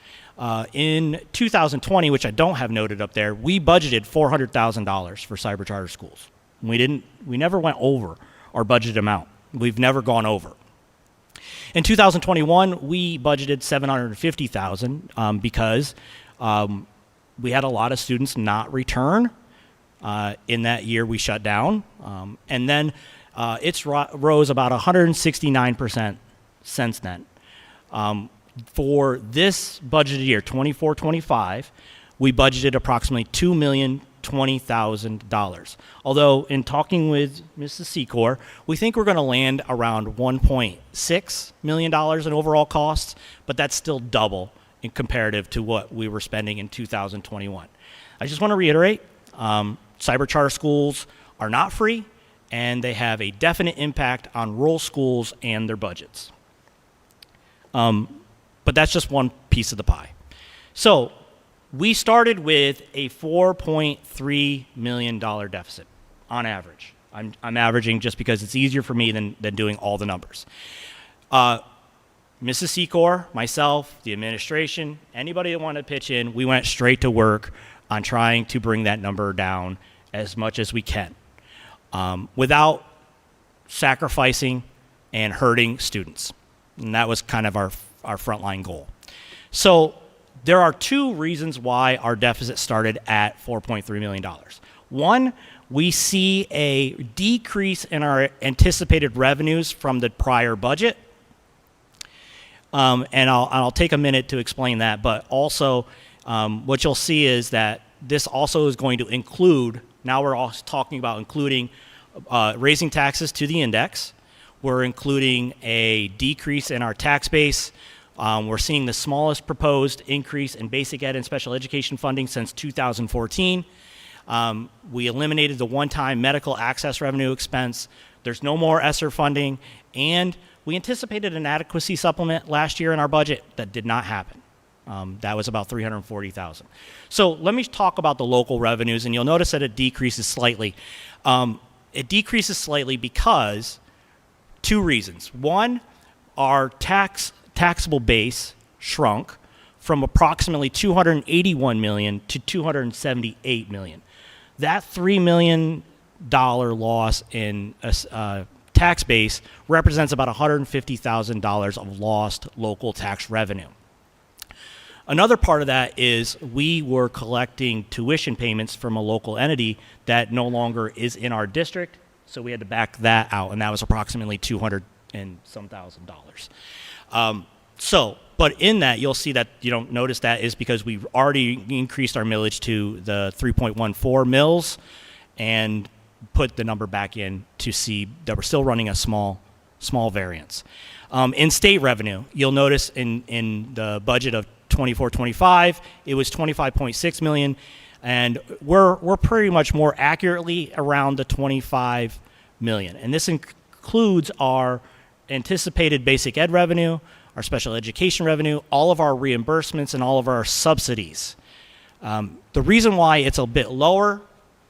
In 2020, which I don't have noted up there, we budgeted $400,000 for cyber charter schools. We never went over our budget amount. We've never gone over. In 2021, we budgeted $750,000 because we had a lot of students not return. In that year, we shut down. And then it's rose about 169% since then. For this budgeted year, 24-25, we budgeted approximately $2,020,000. Although in talking with Mrs. Secor, we think we're going to land around $1.6 million in overall costs, but that's still double in comparative to what we were spending in 2021. I just want to reiterate, cyber charter schools are not free, and they have a definite impact on rural schools and their budgets. But that's just one piece of the pie. So we started with a $4.3 million deficit on average. I'm averaging just because it's easier for me than doing all the numbers. Mrs. Secor, myself, the administration, anybody that wanted to pitch in, we went straight to work on trying to bring that number down as much as we can without sacrificing and hurting students. And that was kind of our frontline goal. So there are two reasons why our deficit started at $4.3 million. One, we see a decrease in our anticipated revenues from the prior budget. And I'll take a minute to explain that, but also what you'll see is that this also is going to include, now we're also talking about including raising taxes to the index. We're including a decrease in our tax base. We're seeing the smallest proposed increase in basic ed and special education funding since 2014. We eliminated the one-time medical access revenue expense. There's no more ESSER funding, and we anticipated an adequacy supplement last year in our budget that did not happen. That was about $340,000. So let me talk about the local revenues, and you'll notice that it decreases slightly. It decreases slightly because two reasons. One, our taxable base shrunk from approximately $281 million to $278 million. That $3 million loss in tax base represents about $150,000 of lost local tax revenue. Another part of that is we were collecting tuition payments from a local entity that no longer is in our district, so we had to back that out, and that was approximately $200,000 and some thousand dollars. But in that, you'll see that you don't notice that is because we've already increased our millage to the 3.14 mils, and put the number back in to see that we're still running a small variance. In state revenue, you'll notice in the budget of 24-25, it was 25.6 million, and we're pretty much more accurately around the 25 million. And this includes our anticipated basic ed revenue, our special education revenue, all of our reimbursements, and all of our subsidies. The reason why it's a bit lower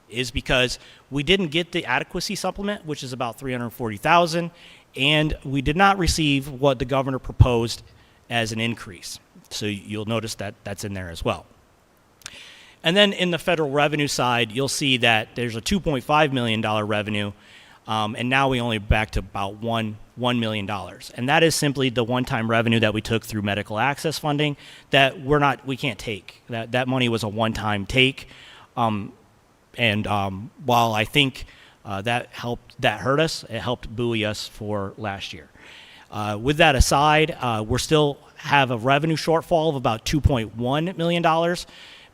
is because we didn't get the adequacy supplement, which is about $340,000, and we did not receive what the governor proposed as an increase. So you'll notice that that's in there as well. And then in the federal revenue side, you'll see that there's a $2.5 million revenue, and now we only back to about $1 million. And that is simply the one-time revenue that we took through medical access funding that we can't take. That money was a one-time take. And while I think that hurt us, it helped buoy us for last year. With that aside, we still have a revenue shortfall of about $2.1 million,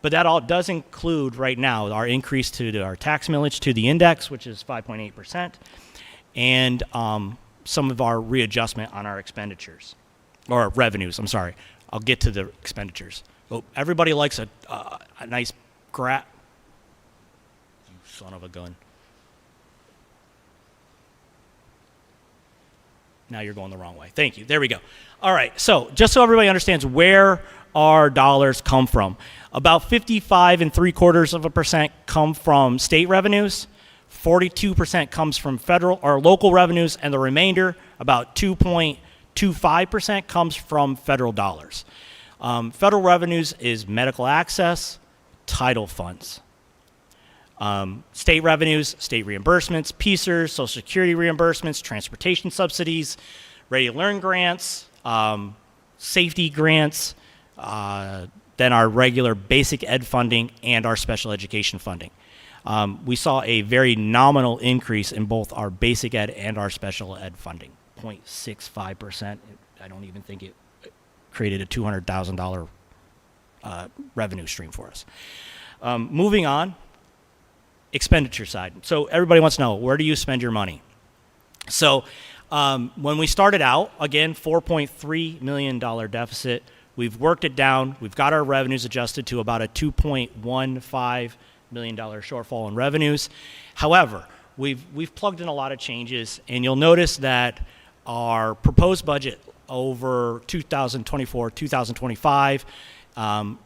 but that all does include right now our increase to our tax millage to the index, which is 5.8%, and some of our readjustment on our expenditures, or revenues, I'm sorry. I'll get to the expenditures. Oh, everybody likes a nice graph. You son of a gun. Now you're going the wrong way. Thank you. There we go. All right. So just so everybody understands where our dollars come from, about 55.75% come from state revenues, 42% comes from federal or local revenues, and the remainder, about 2.25%, comes from federal dollars. Federal revenues is medical access, title funds. State revenues, state reimbursements, PSERS, Social Security reimbursements, transportation subsidies, Ready to Learn grants, safety grants, then our regular basic ed funding and our special education funding. We saw a very nominal increase in both our basic ed and our special ed funding, 0.65%. I don't even think it created a $200,000 revenue stream for us. Moving on. Expenditure side. So everybody wants to know, where do you spend your money? So when we started out, again, $4.3 million deficit. We've worked it down. We've got our revenues adjusted to about a $2.15 million shortfall in revenues. However, we've plugged in a lot of changes, and you'll notice that our proposed budget over 2024-2025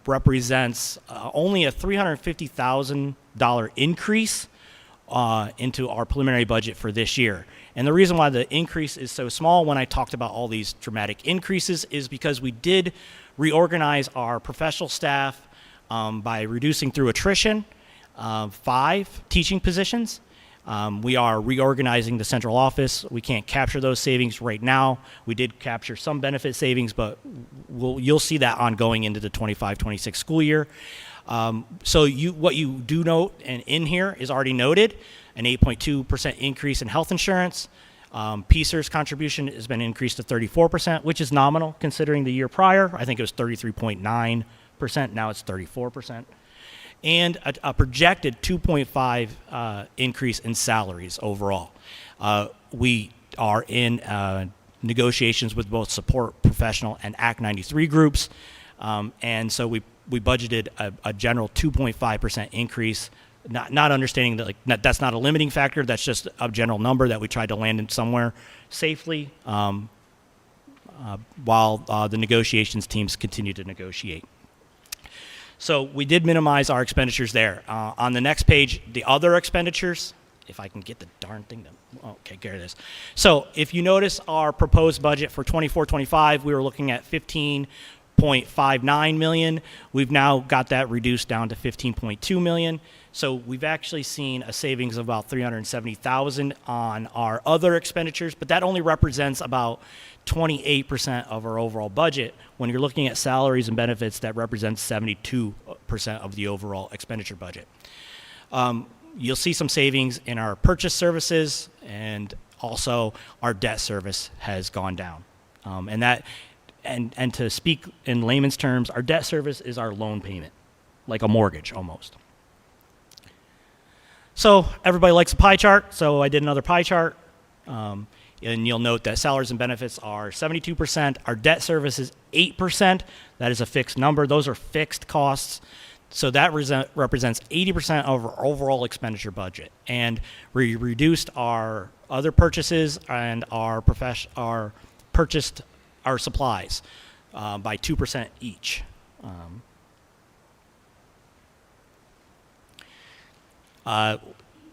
represents only a $350,000 increase into our preliminary budget for this year. And the reason why the increase is so small when I talked about all these dramatic increases is because we did reorganize our professional staff by reducing through attrition 5 teaching positions. We are reorganizing the central office. We can't capture those savings right now. We did capture some benefit savings, but you'll see that ongoing into the 25-26 school year. So what you do note and in here is already noted, an 8.2% increase in health insurance. PSERS contribution has been increased to 34%, which is nominal considering the year prior. I think it was 33.9%. Now it's 34%. And a projected 2.5 increase in salaries overall. We are in negotiations with both support professional and Act 93 groups, and so we budgeted a general 2.5% increase, not understanding that that's not a limiting factor, that's just a general number that we tried to land in somewhere safely while the negotiations teams continue to negotiate. So we did minimize our expenditures there. On the next page, the other expenditures, if I can get the darn thing to, okay, there it is. So if you notice our proposed budget for 24-25, we were looking at 15.59 million. We've now got that reduced down to 15.2 million. So we've actually seen a savings of about 370,000 on our other expenditures, but that only represents about 28% of our overall budget. When you're looking at salaries and benefits, that represents 72% of the overall expenditure budget. You'll see some savings in our purchase services, and also our debt service has gone down. And to speak in layman's terms, our debt service is our loan payment, like a mortgage almost. So everybody likes a pie chart, so I did another pie chart. And you'll note that salaries and benefits are 72%. Our debt service is 8%. That is a fixed number. Those are fixed costs. So that represents 80% of our overall expenditure budget. And we reduced our other purchases and our supplies by 2% each.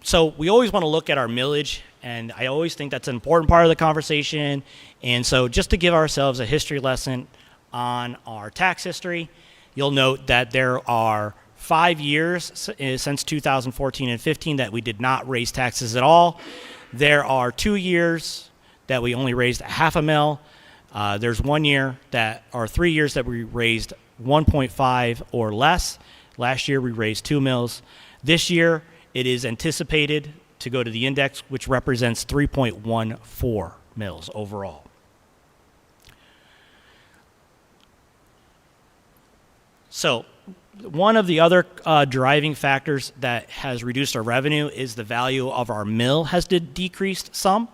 So we always want to look at our millage, and I always think that's an important part of the conversation. And so just to give ourselves a history lesson on our tax history, you'll note that there are 5 years since 2014 and 15 that we did not raise taxes at all. There are 2 years that we only raised $0.5 There's 1 year or 3 years that we raised 1.5 or less. Last year we raised 2 mils. This year it is anticipated to go to the index, which represents 3.14 mils overall. So one of the other driving factors that has reduced our revenue is the value of our mill has decreased some.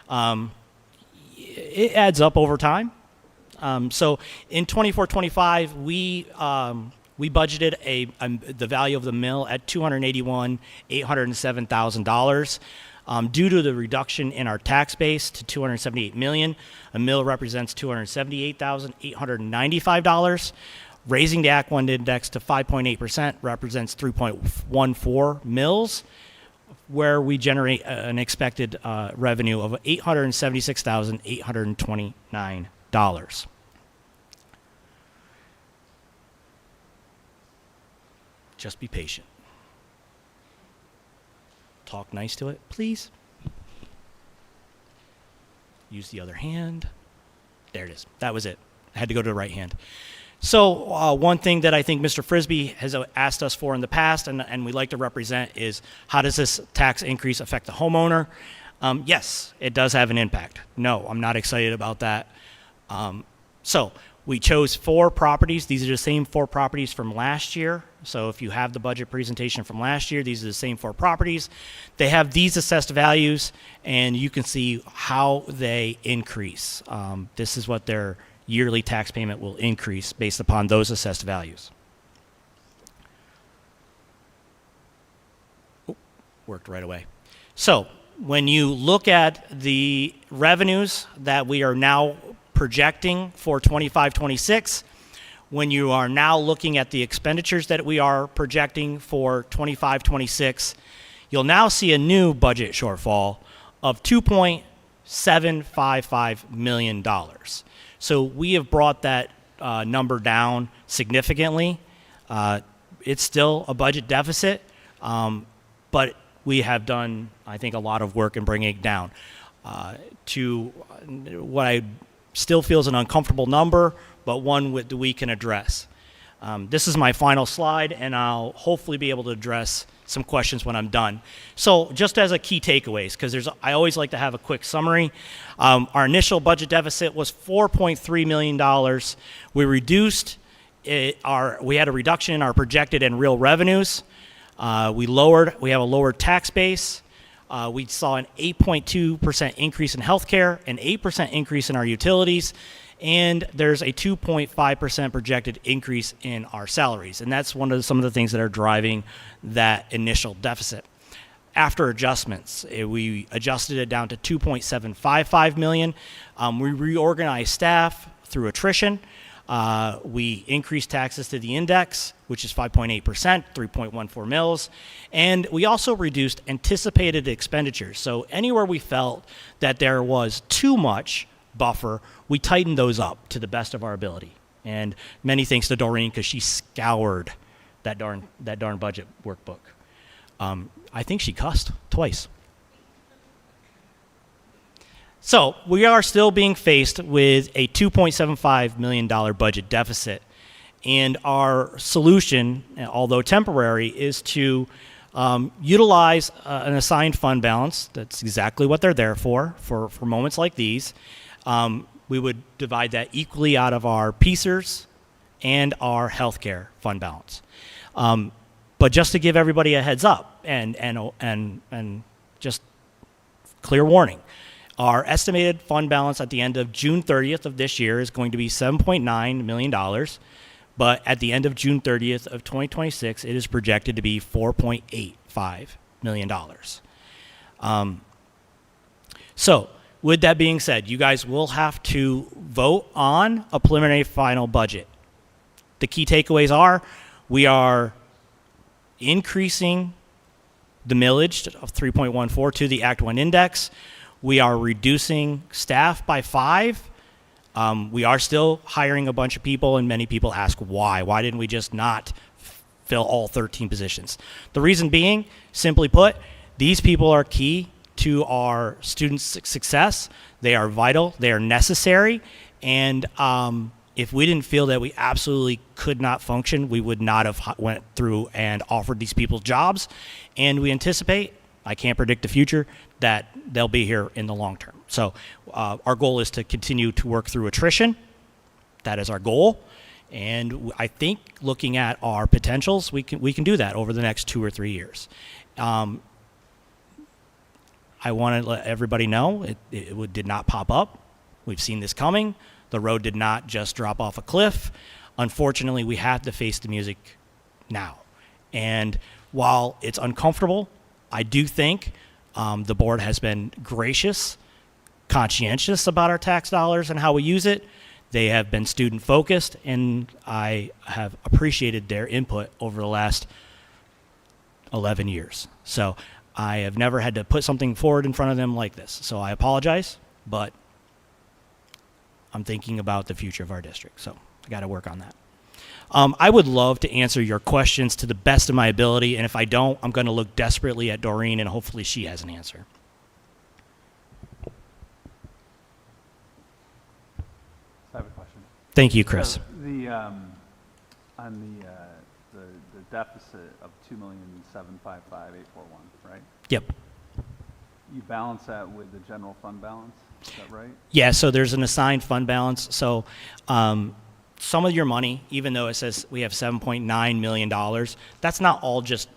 It adds up over time. So in 24-25, we budgeted the value of the mill at $807,000. Due to the reduction in our tax base to $278 million, a mill represents $278,895. Raising the Act 1 index to 5.8% represents 3.14 mils, where we generate an expected revenue of $876,829. Just be patient. Talk nice to it, please. Use the other hand. There it is. That was it. I had to go to the right hand. So one thing that I think Mr. Frisbee has asked us for in the past, and we like to represent, is how does this tax increase affect the homeowner? Yes, it does have an impact. No, I'm not excited about that. So we chose 4 properties. These are the same 4 properties from last year. So if you have the budget presentation from last year, these are the same 4 properties. They have these assessed values, and you can see how they increase. This is what their yearly tax payment will increase based upon those assessed values. Oh, worked right away. So when you look at the revenues that we are now projecting for 25-26, when you are now looking at the expenditures that we are projecting for 25-26, you'll now see a new budget shortfall of $2.755 million. So we have brought that number down significantly. It's still a budget deficit, but we have done, I think, a lot of work in bringing it down to what I still feel is an uncomfortable number, but one that we can address. This is my final slide, and I'll hopefully be able to address some questions when I'm done. So just as a key takeaways, because I always like to have a quick summary. Our initial budget deficit was $4.3 million. We reduced we had a reduction in our projected and real revenues. We have a lower tax base. We saw an 8.2% increase in healthcare, an 8% increase in our utilities, and there's a 2.5% projected increase in our salaries. And that's some of the things that are driving that initial deficit. After adjustments, we adjusted it down to $2.755 million. We reorganized staff through attrition. We increased taxes to the index, which is 5.8%, 3.14 mils. And we also reduced anticipated expenditures. So anywhere we felt that there was too much buffer, we tightened those up to the best of our ability. And many thanks to Doreen, because she scoured that darn budget workbook. I think she cussed twice. So we are still being faced with a $2.75 million budget deficit. And our solution, although temporary, is to utilize an assigned fund balance. That's exactly what they're there for moments like these. We would divide that equally out of our PCERS and our healthcare fund balance. But But just to give everybody a heads up and just clear warning, our estimated fund balance at the end of June 30th of this year is going to be $7.9 million. But at the end of June 30th of 2026, it is projected to be $4.85 million. So with that being said, you guys will have to vote on a preliminary final budget. The key takeaways are we are increasing the millage of 3.14 to the Act 1 index. We are reducing staff by 5. We are still hiring a bunch of people, and many people ask why. Why didn't we just not fill all 13 positions? The reason being, simply put, these people are key to our students' success. They are vital. They are necessary. And if we didn't feel that we absolutely could not function, we would not have went through and offered these people jobs. And we anticipate, I can't predict the future, that they'll be here in the long term. So our goal is to continue to work through attrition. That is our goal. And I think looking at our potentials, we can do that over the next 2 or 3 years. I want to let everybody know it did not pop up. We've seen this coming. The road did not just drop off a cliff. Unfortunately, we have to face the music now. And while it's uncomfortable, I do think the board has been gracious, conscientious about our tax dollars and how we use it. They have been student focused, and I have appreciated their input over the last 11 years. So I have never had to put something forward in front of them like this. So I apologize, but I'm thinking about the future of our district. So I got to work on that. I would love to answer your questions to the best of my ability, and if I don't, I'm going to look desperately at Doreen, and hopefully she has an answer. I have a question. Thank you, Chris. So on the deficit of 2,755,841, right? Yep. You balance that with the general fund balance, is that right? Yeah, so there's an assigned fund balance. So some of your money, even though it says we have $7.9 million, that's not all just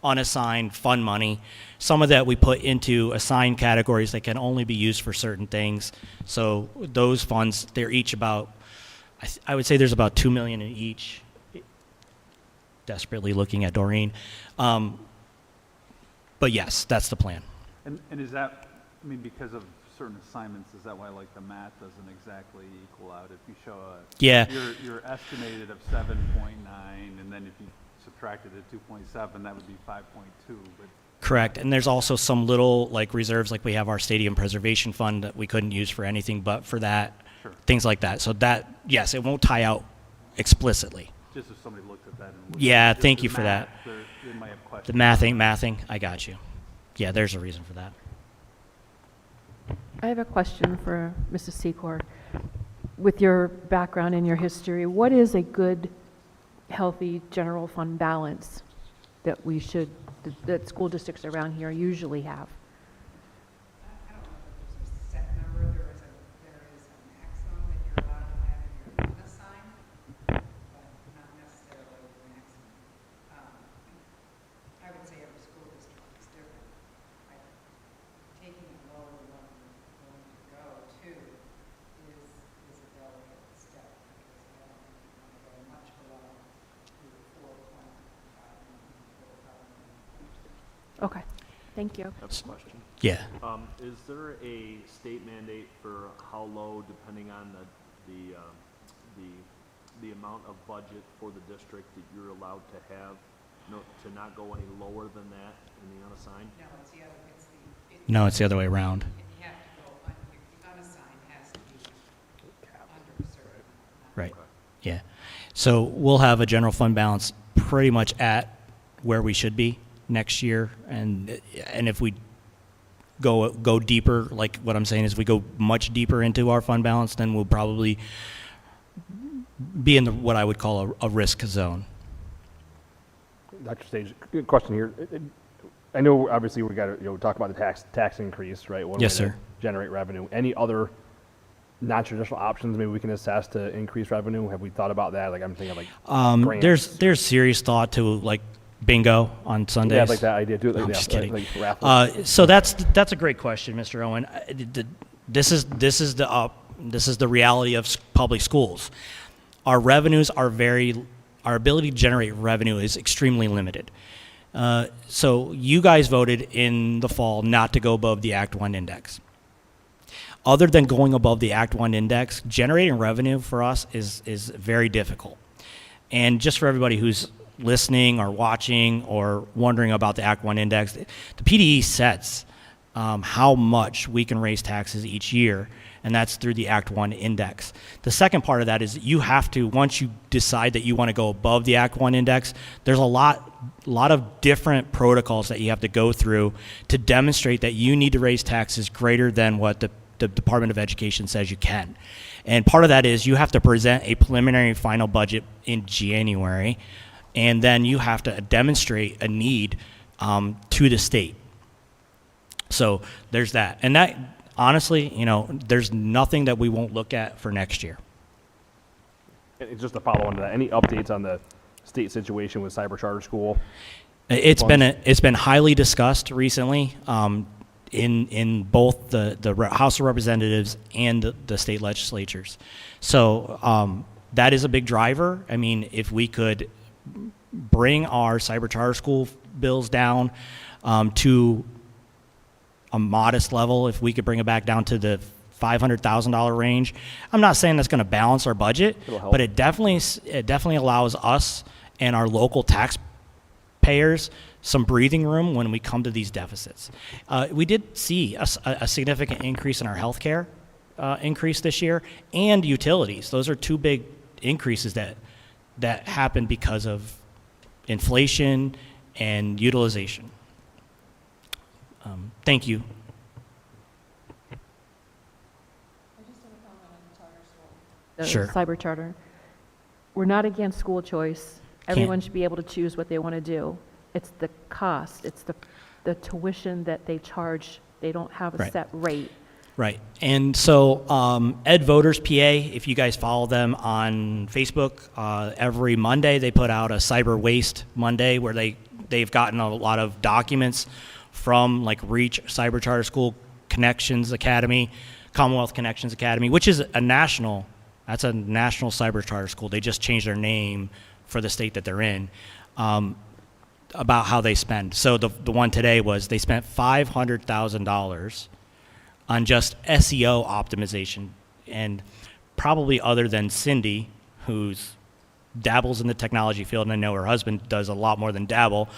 unassigned fund money. Some of that we put into assigned categories that can only be used for certain things. So those funds, they're each about, I would say there's about $2 million in each. Desperately looking at Doreen. But yes, that's the plan. And is that, I mean, because of certain assignments, is that why like the math doesn't exactly equal out? If you show you're estimated of 7.9, and then if you subtracted it 2.7, that would be 5.2. But correct. And there's also some little like reserves, like we have our stadium preservation fund that we couldn't use for anything but for that, sure. Things like that. So that, yes, it won't tie out explicitly. Just if somebody looked at that and Yeah, thank you for that. They might have questions. The math ain't mathing. I got you. Yeah, there's a reason for that. I have a question for Mrs. Secor. With your background and your history, what is a good, healthy general fund balance that that school districts around here usually have? I don't know if there's a set number. There is a maximum that you're allowed to have in your unassigned, but not necessarily the maximum. I would say every school district is different. Taking it lower than what we're going to go to is a delicate step, because I don't think you want to go much below the 4.5 million. Okay, thank you. I have a question. Yeah. Is there a state mandate for how low, depending on the amount of budget for the district, that you're allowed to have, to not go any lower than that in the unassigned? No, it's the other. No, it's the other way around. You have to go the unassigned has to be under a certain. Right. Yeah. So we'll have a general fund balance pretty much at where we should be next year, and if we go deeper, like what I'm saying is, we go much deeper into our fund balance, then we'll probably be in what I would call a risk zone. Dr. Stage, good question here. I know obviously we got to talk about the tax increase, right? One Yes, way to sir. generate revenue. Any other non-traditional options maybe we can assess to increase revenue? Have we thought about that? Like I'm thinking of like grants. There's serious thought to like bingo on Sundays. Yeah, like that idea. Do it like I'm that. just kidding. Like raffle. So that's a great question, Mr. Owen. This is the reality of public schools. Our revenues are our ability to generate revenue is extremely limited. So you guys voted in the fall not to go above the Act 1 index. Other than going above the Act 1 index, generating revenue for us is very difficult. And just for everybody who's listening or watching or wondering about the Act 1 index, the PDE sets how much we can raise taxes each year, and that's through the Act 1 index. The second part of that is you have to, once you decide that you want to go above the Act 1 index, there's a lot of different protocols that you have to go through to demonstrate that you need to raise taxes greater than what the Department of Education says you can. And part of that is you have to present a preliminary final budget in January, and then you have to demonstrate a need to the state. So there's that. And that, honestly, there's nothing that we won't look at for next year. And just to follow on to that, any updates on the state situation with Cyber Charter School? It's been highly discussed recently in both the House of Representatives and the state legislatures. So that is a big driver. I mean, if we could bring our Cyber Charter School bills down to a modest level, if we could bring it back down to the $500,000 range, I'm not saying that's going to balance our budget, but it definitely allows us and our local taxpayers some breathing room when we come to these deficits. We did see a significant increase in our healthcare increase this year, and utilities. Those are two big increases that happened because of inflation and utilization. Thank you. The Sure. Cyber charter. We're not against school choice. Everyone should be able to choose what they want to do. It's the cost. It's the tuition that they charge. They don't have a Right. set rate. Right. And so Ed Voters PA, if you guys follow them on Facebook, every Monday they put out a Cyber Waste Monday where they've gotten a lot of documents from like REACH, Cyber Charter School Connections Academy, Commonwealth Connections Academy, which is a national cyber charter school. They just changed their name for the state that they're in, about how they spend. So the one today was they spent $500,000 on just SEO optimization, and probably other than Cindy, who's dabbles in the technology field, and I know her husband does a lot more than dabble,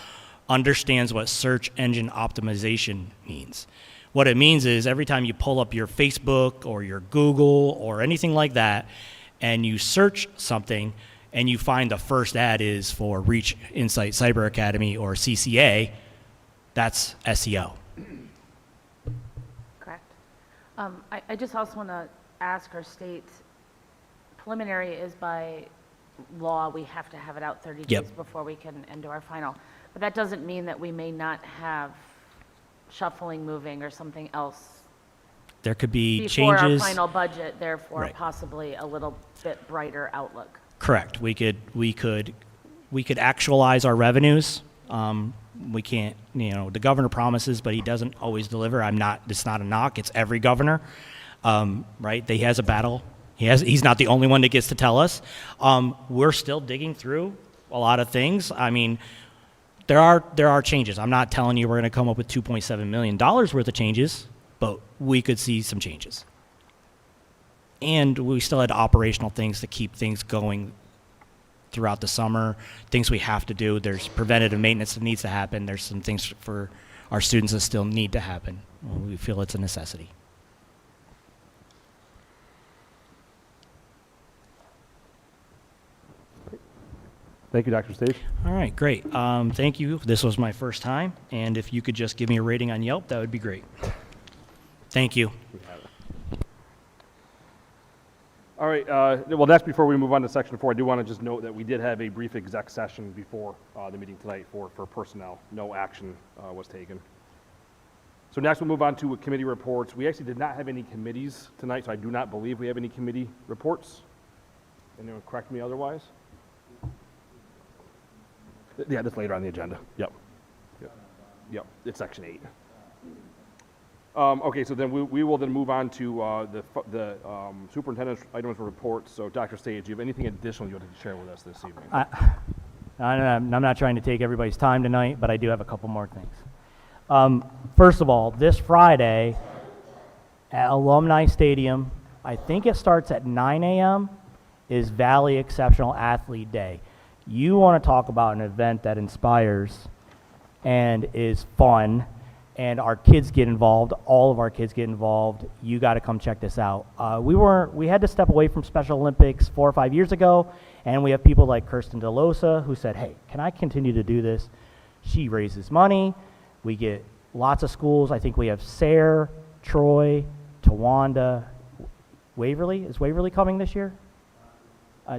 understands what search engine optimization means. What it means is every time you pull up your Facebook or your Google or anything like that, and you search something and you find the first ad is for Reach Insight Cyber Academy or CCA, that's SEO. Correct. I just also want to ask our state, preliminary is by law, we have to have it out 30 days before we can do our final. But that doesn't mean that we may not have shuffling, moving, or something else There could be before changes. our final budget, therefore Right. possibly a little bit brighter outlook. Correct. We could actualize our revenues. We can't, the governor promises, but he doesn't always deliver. It's not a knock. It's every governor, right? He has a battle. He's not the only one that gets to tell us. We're still digging through a lot of things. I mean, there are changes. I'm not telling you we're going to come up with $2.7 million worth of changes, but we could see some changes. And we still had operational things to keep things going throughout the summer, things we have to do. There's preventative maintenance that needs to happen. There's some things for our students that still need to happen. We feel it's a necessity. Thank you, Dr. Stage. All right, great. Thank you. This was my first time, and if you could just give me a rating on Yelp, that would be great. Thank you. All right, well, next, before we move on to section 4, I do want to just note that we did have a brief exec session before the meeting tonight for personnel. No action was taken. So next we'll move on to committee reports. We actually did not have any committees tonight, so I do not believe we have any committee reports. Anyone correct me otherwise? Yeah, that's later on the agenda. Yep. Yep, it's section 8. Okay, so then we will then move on to the superintendent's items of reports. So Dr. Stage, do you have anything additional you wanted to share with us this evening? I'm not trying to take everybody's time tonight, but I do have a couple more things. First of all, this Friday at Alumni Stadium, I think it starts at 9 a.m., is Valley Exceptional Athlete Day. You want to talk about an event that inspires and is fun, and our kids get involved, all of our kids get involved. You got to come check this out. We had to step away from Special Olympics 4 or 5 years ago, and we have people like Kirsten DeLosa who said, hey, can I continue to do this? She raises money. We get lots of schools. I think we have Sayre, Troy, Towanda, Waverly. Is Waverly coming this year?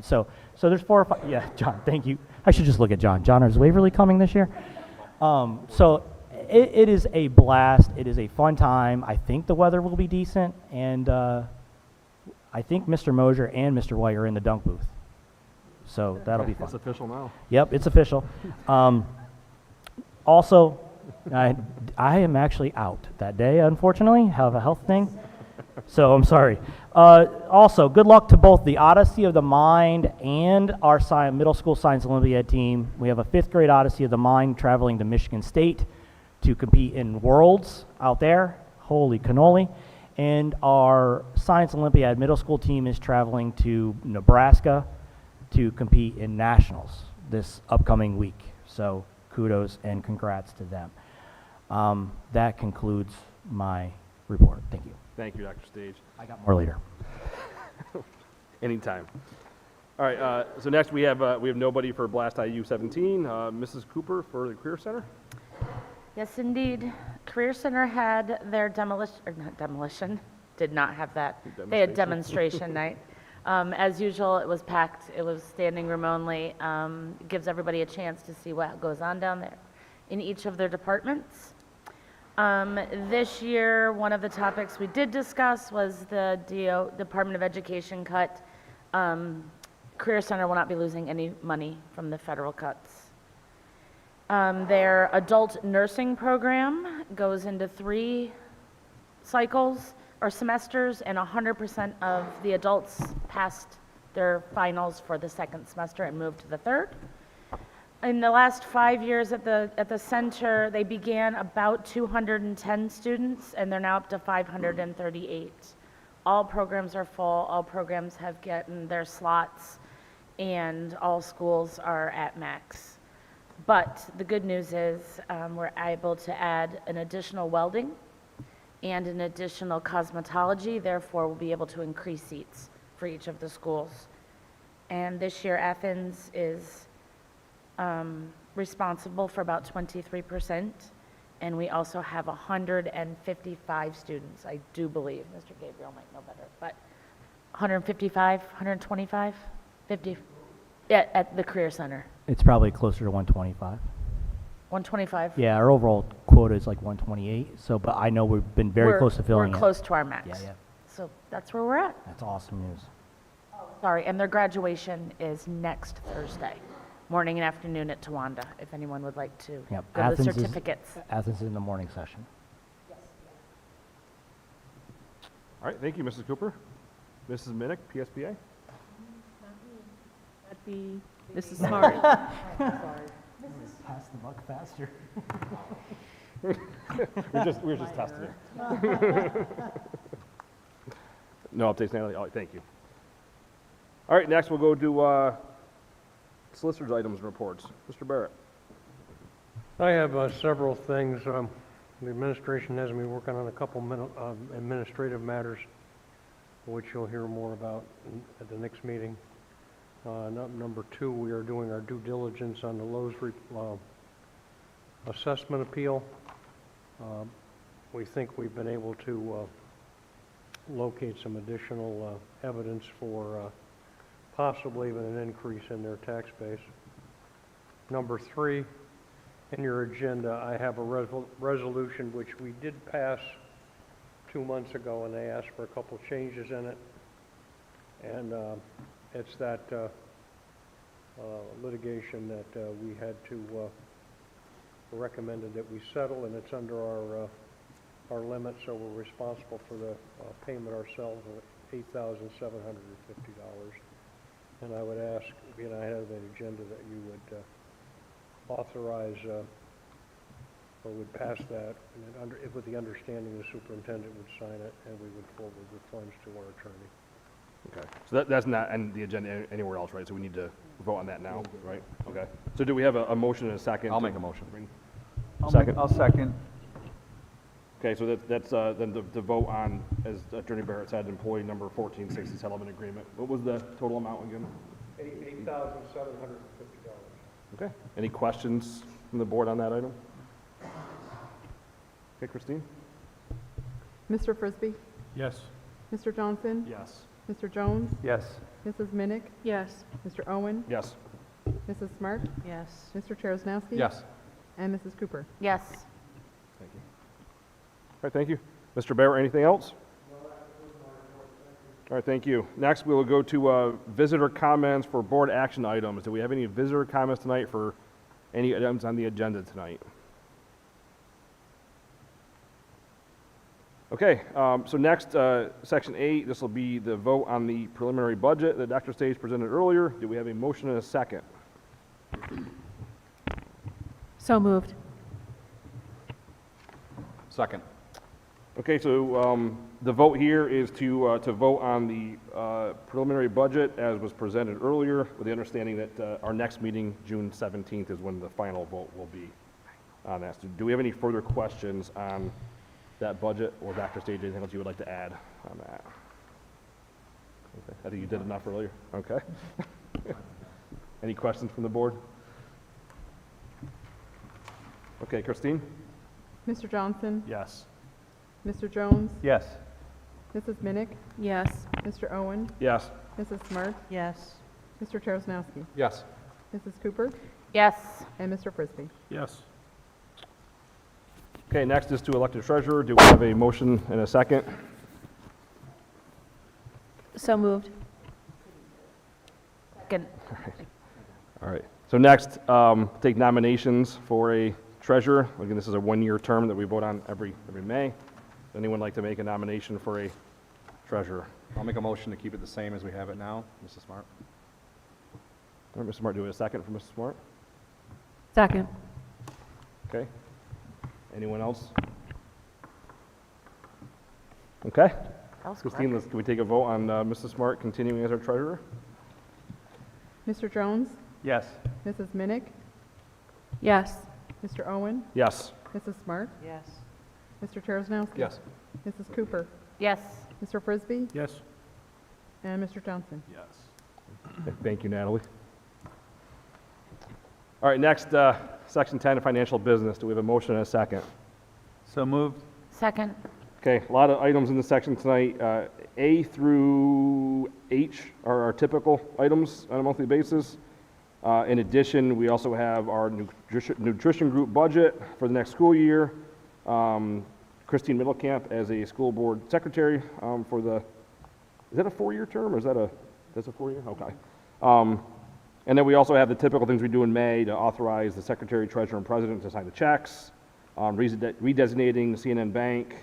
So there's 4 or 5. Yeah, John, thank you. I should just look at John. John, is Waverly coming this year? So it is a blast. It is a fun time. I think the weather will be decent, and I think Mr. Mosier and Mr. White are in the dunk booth. So that'll be fun. It's official now. Yep, it's official. Also, I am actually out that day, unfortunately. Have a health thing. So I'm sorry. Also, good luck to both the Odyssey of the Mind and our middle school science Olympiad team. We have a 5th grade Odyssey of the Mind traveling to Michigan State to compete in Worlds out there. Holy cannoli. And our science Olympiad middle school team is traveling to Nebraska to compete in nationals this upcoming week. So kudos and congrats to them. That concludes my report. Thank you. Thank you, Dr. Stage. I got more later. Anytime. All right, so next we have nobody for Blast IU 17, Mrs. Cooper for the Career Center. Yes, indeed. Career Center had their demolition, did not have that. They had demonstration night. As usual, it was packed. It was standing room only. It gives everybody a chance to see what goes on down there in each of their departments. This year, one of the topics we did discuss was the Department of Education cut. Career Center will not be losing any money from the federal cuts. Their adult nursing program goes into 3 cycles or semesters, and 100% of the adults passed their finals for the 2nd semester and moved to the 3rd. In the last 5 years at the center, they began about 210 students, and they're now up to 538. All programs are full. All programs have gotten their slots, and all schools are at max. But the good news is we're able to add an additional welding and an additional cosmetology. Therefore, we'll be able to increase seats for each of the schools. And this year, Athens is responsible for about 23%, and we also have 155 students, I do believe. Mr. Gabriel might know better, but 155, 125, 50, yeah, at the Career Center. It's probably closer to 125. 125? Yeah, our overall quota is like 128. So, but I know we've been very close to filling it. We're close to our max. Yeah. So that's where we're at. That's awesome news. Sorry, and their graduation is next Thursday, morning and afternoon at Towanda, if anyone would like to go to the certificates. Athens is in the morning session. All right, thank you, Mrs. Cooper. Mrs. Minnick, PSBA. That'd be Mrs. Smart. Pass the buck faster. we're just testing it. No updates, Natalie. Oh, thank you. All right, next we'll go to solicitor's items and reports. Mr. Barrett. I have several things. The administration has me working on a couple administrative matters, which you'll hear more about at the next meeting. Number 2, we are doing our due diligence on the Lowe's assessment appeal. We think we've been able to locate some additional evidence for possibly even an increase in their tax base. Number 3, in your agenda, I have a resolution which we did pass 2 months ago, and they asked for a couple changes in it. And it's that litigation that we had to, recommended that we settle, and it's under our limit, so we're responsible for the payment ourselves of $8,750. And I would ask, being I have an agenda, that you would authorize or would pass that, and with the understanding the superintendent would sign it, and we would forward the funds to our attorney. Okay, so that's not on the agenda anywhere else, right? So we need to vote on that now, right? Okay. So do we have a motion and a second? I'll make a motion. Second? I'll second. Okay, so that's then the vote on, as Attorney Barrett said, employee number 1460 settlement agreement. What was the total amount again? $8,750. Okay. Any questions from the board on that item? Okay, Christine? Mr. Frisbee? Yes. Mr. Johnson? Yes. Mr. Jones? Yes. Mrs. Minnick? Yes. Mr. Owen? Yes. Mrs. Smart? Yes. Mr. Charles-Nowski? Yes. And Mrs. Cooper? Yes. Thank you. All right, thank you. Mr. Barrett, anything else? All right, thank you. Next, we will go to visitor comments for board action items. Do we have any visitor comments tonight for any items on the agenda tonight? Okay, so next, Section 8, this will be the vote on the preliminary budget that Dr. Stage presented earlier. Do we have a motion and a second? So moved. Second. Okay, so the vote here is to vote on the preliminary budget as was presented earlier, with the understanding that our next meeting, June 17th, is when the final vote will be on that. So do we have any further questions on that budget, or Dr. Stage, anything else you would like to add on that? Okay. I think you did enough earlier. Okay. Any questions from the board? Okay, Christine? Mr. Johnson? Yes. Mr. Jones? Yes. Mrs. Minnick? Yes. Mr. Owen? Yes. Mrs. Smart? Yes. Mr. Charles-Nowski? Yes. Mrs. Cooper? Yes. And Mr. Frisbee? Yes. Okay, next is to elect a treasurer. Do we have a motion and a second? So moved. Second. All right. So next, take nominations for a treasurer. Again, this is a one-year term that we vote on every May. Does anyone like to make a nomination for a treasurer? I'll make a motion to keep it the same as we have it now. Mrs. Smart. All right, Mr. Smart, do we have a second for Mrs. Smart? Second. Okay. Anyone else? Okay. That was Christine, quick. can we take a vote on Mrs. Smart continuing as our treasurer? Mr. Jones? Yes. Mrs. Minnick? Yes. Mr. Owen? Yes. Mrs. Smart? Yes. Mr. Charles-Nowski? Yes. Mrs. Cooper? Yes. Mr. Frisbee? Yes. And Mr. Johnson? Yes. Okay, thank you, Natalie. All right, next, Section 10, financial business. Do we have a motion and a second? So moved. Second. Okay, a lot of items in this section tonight. A through H are our typical items on a monthly basis. In addition, we also have our nutrition group budget for the next school year. Christine Middlecamp as a school board secretary for the, is that a 4-year term, or that's a 4-year? Okay. And then we also have the typical things we do in May to authorize the secretary, treasurer, and president to sign the checks, redesignating CNN Bank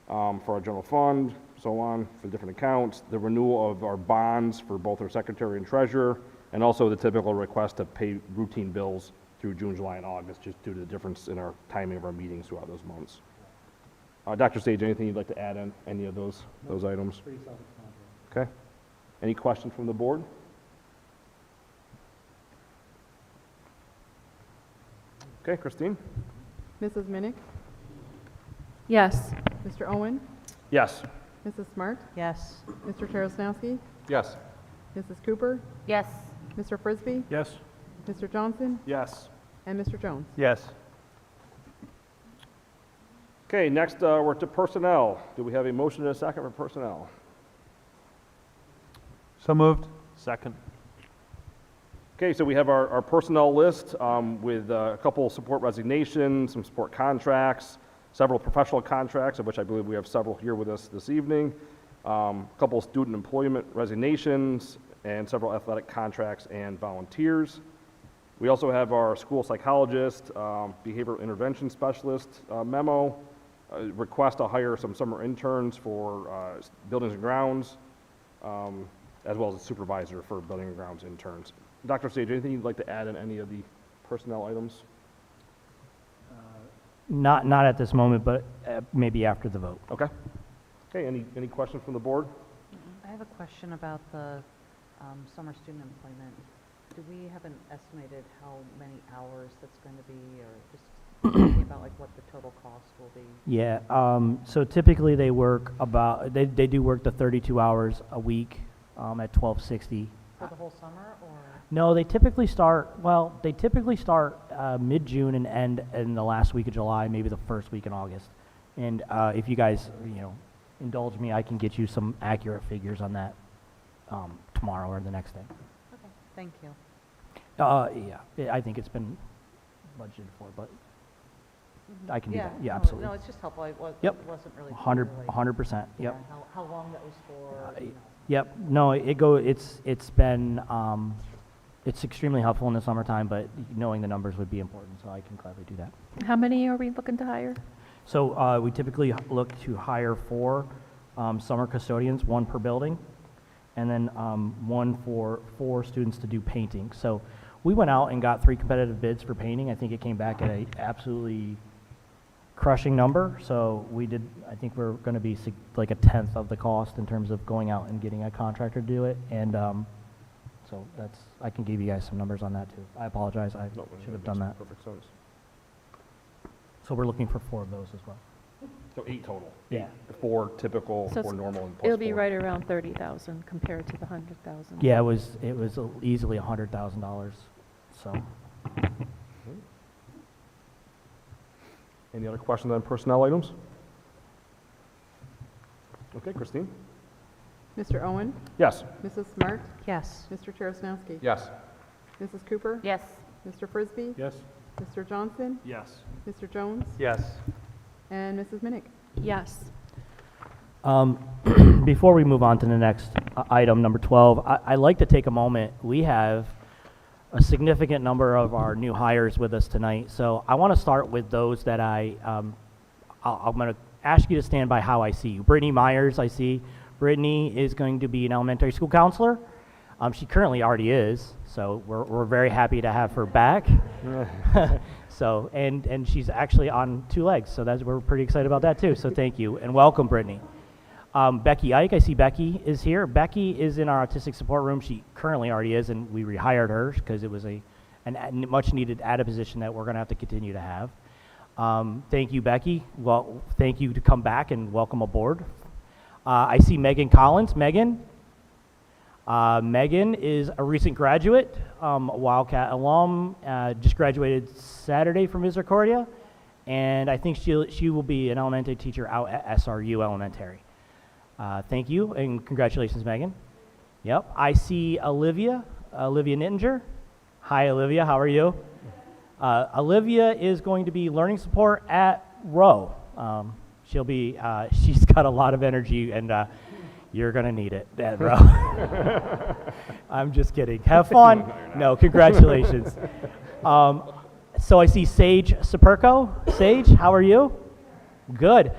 for our general fund, so on, for different accounts, the renewal of our bonds for both our secretary and treasurer, and also the typical request to pay routine bills through June, July, and August, just due to the difference in our timing of our meetings throughout those months. Dr. Sage, anything you'd like to add on any of those items? Okay. Any questions from the board? Okay, Christine? Mrs. Minnick? Yes. Mr. Owen? Yes. Mrs. Smart? Yes. Mr. Charles-Nowski? Yes. Mrs. Cooper? Yes. Mr. Frisbee? Yes. Mr. Johnson? Yes. And Mr. Jones? Yes. Okay, next we're to personnel. Do we have a motion and a second for personnel? So moved. Second. Okay, so we have our personnel list with a couple support resignations, some support contracts, several professional contracts, of which I believe we have several here with us this evening, a couple student employment resignations, and several athletic contracts and volunteers. We also have our school psychologist, behavioral intervention specialist memo, request to hire some summer interns for buildings and grounds, as well as a supervisor for building and grounds interns. Dr. Sage, anything you'd like to add in any of the personnel items? Not at this moment, but maybe after the vote. Okay. Okay, any questions from the board? I have a question about the summer student employment. Do we have an estimated how many hours that's going to be, or just thinking about like what the total cost will be? Yeah, so typically they work about, they do work the 32 hours a week at $12.60. For the whole summer, or? No, they typically start mid-June and end in the last week of July, maybe the first week in August. And if you guys, indulge me, I can get you some accurate figures on that tomorrow or the next day. Okay, thank you. Yeah, I think it's been budgeted for, but I can do that. Yeah, no, absolutely. No, it's just helpful. It wasn't really clear, 100%. Yep. Yeah, how long that was for. Yep. No, it's been it's extremely helpful in the summertime, but knowing the numbers would be important, so I can gladly do that. How many are we looking to hire? So we typically look to hire 4 summer custodians, 1 per building, and then 1 for 4 students to do painting. So we went out and got 3 competitive bids for painting. I think it came back at a absolutely crushing number. So we did, I think we're going to be like a 10th of the cost in terms of going out and getting a contractor to do it. And so I can give you guys some numbers on that too. I apologize, I should have done that. Perfect sense. So we're looking for 4 of those as well. So 8 total? Yeah. 4 typical, So 4 normal, and plus it'll be 4. right around 30,000 compared to the 100,000. Yeah, it was easily $100,000, so. Any other questions on personnel items? Okay, Christine? Mr. Owen? Yes. Mrs. Smart? Yes. Mr. Tarasnowski? Yes. Mrs. Cooper? Yes. Mr. Frisbee? Yes. Mr. Johnson? Yes. Mr. Jones? Yes. And Mrs. Minnick? Yes. Before we move on to the next item, number 12, I'd like to take a moment. We have a significant number of our new hires with us tonight, so I want to start with those that I'm going to ask you to stand by how I see you. Brittany Myers, I see. Brittany is going to be an elementary school counselor. She currently already is, so we're very happy to have her back. So, and she's actually on 2 legs, so we're pretty excited about that too, so thank you, and welcome, Brittany. Becky Ike, I see Becky is here. Becky is in our autistic support room. She currently already is, and we rehired her because it was a much needed added position that we're going to have to continue to have. Thank you, Becky. Well, thank you to come back and welcome aboard. I see Megan Collins. Megan is a recent graduate, a Wildcat alum, just graduated Saturday from Misericordia, and I think she will be an elementary teacher out at SRU Elementary. Thank you, and congratulations, Megan. Yep, I see Olivia Nittinger. Hi, Olivia, how are you? Olivia is going to be learning support at Rowe. She's got a lot of energy, and you're going to need it, bro. I'm just kidding. Have fun. No, congratulations. So I see Sage Saperco. Sage, how are you? Good.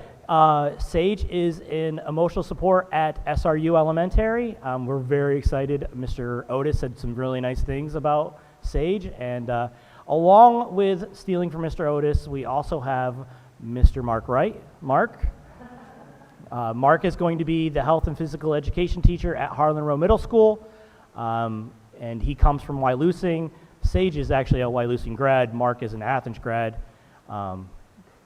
Sage is in emotional support at SRU Elementary. We're very excited. Mr. Otis said some really nice things about Sage. And along with stealing from Mr. Otis, we also have Mr. Mark Wright. Mark is going to be the health and physical education teacher at Harlan Rowe Middle School, and he comes from Wyalusing. Sage is actually a Wyalusing grad. Mark is an Athens grad.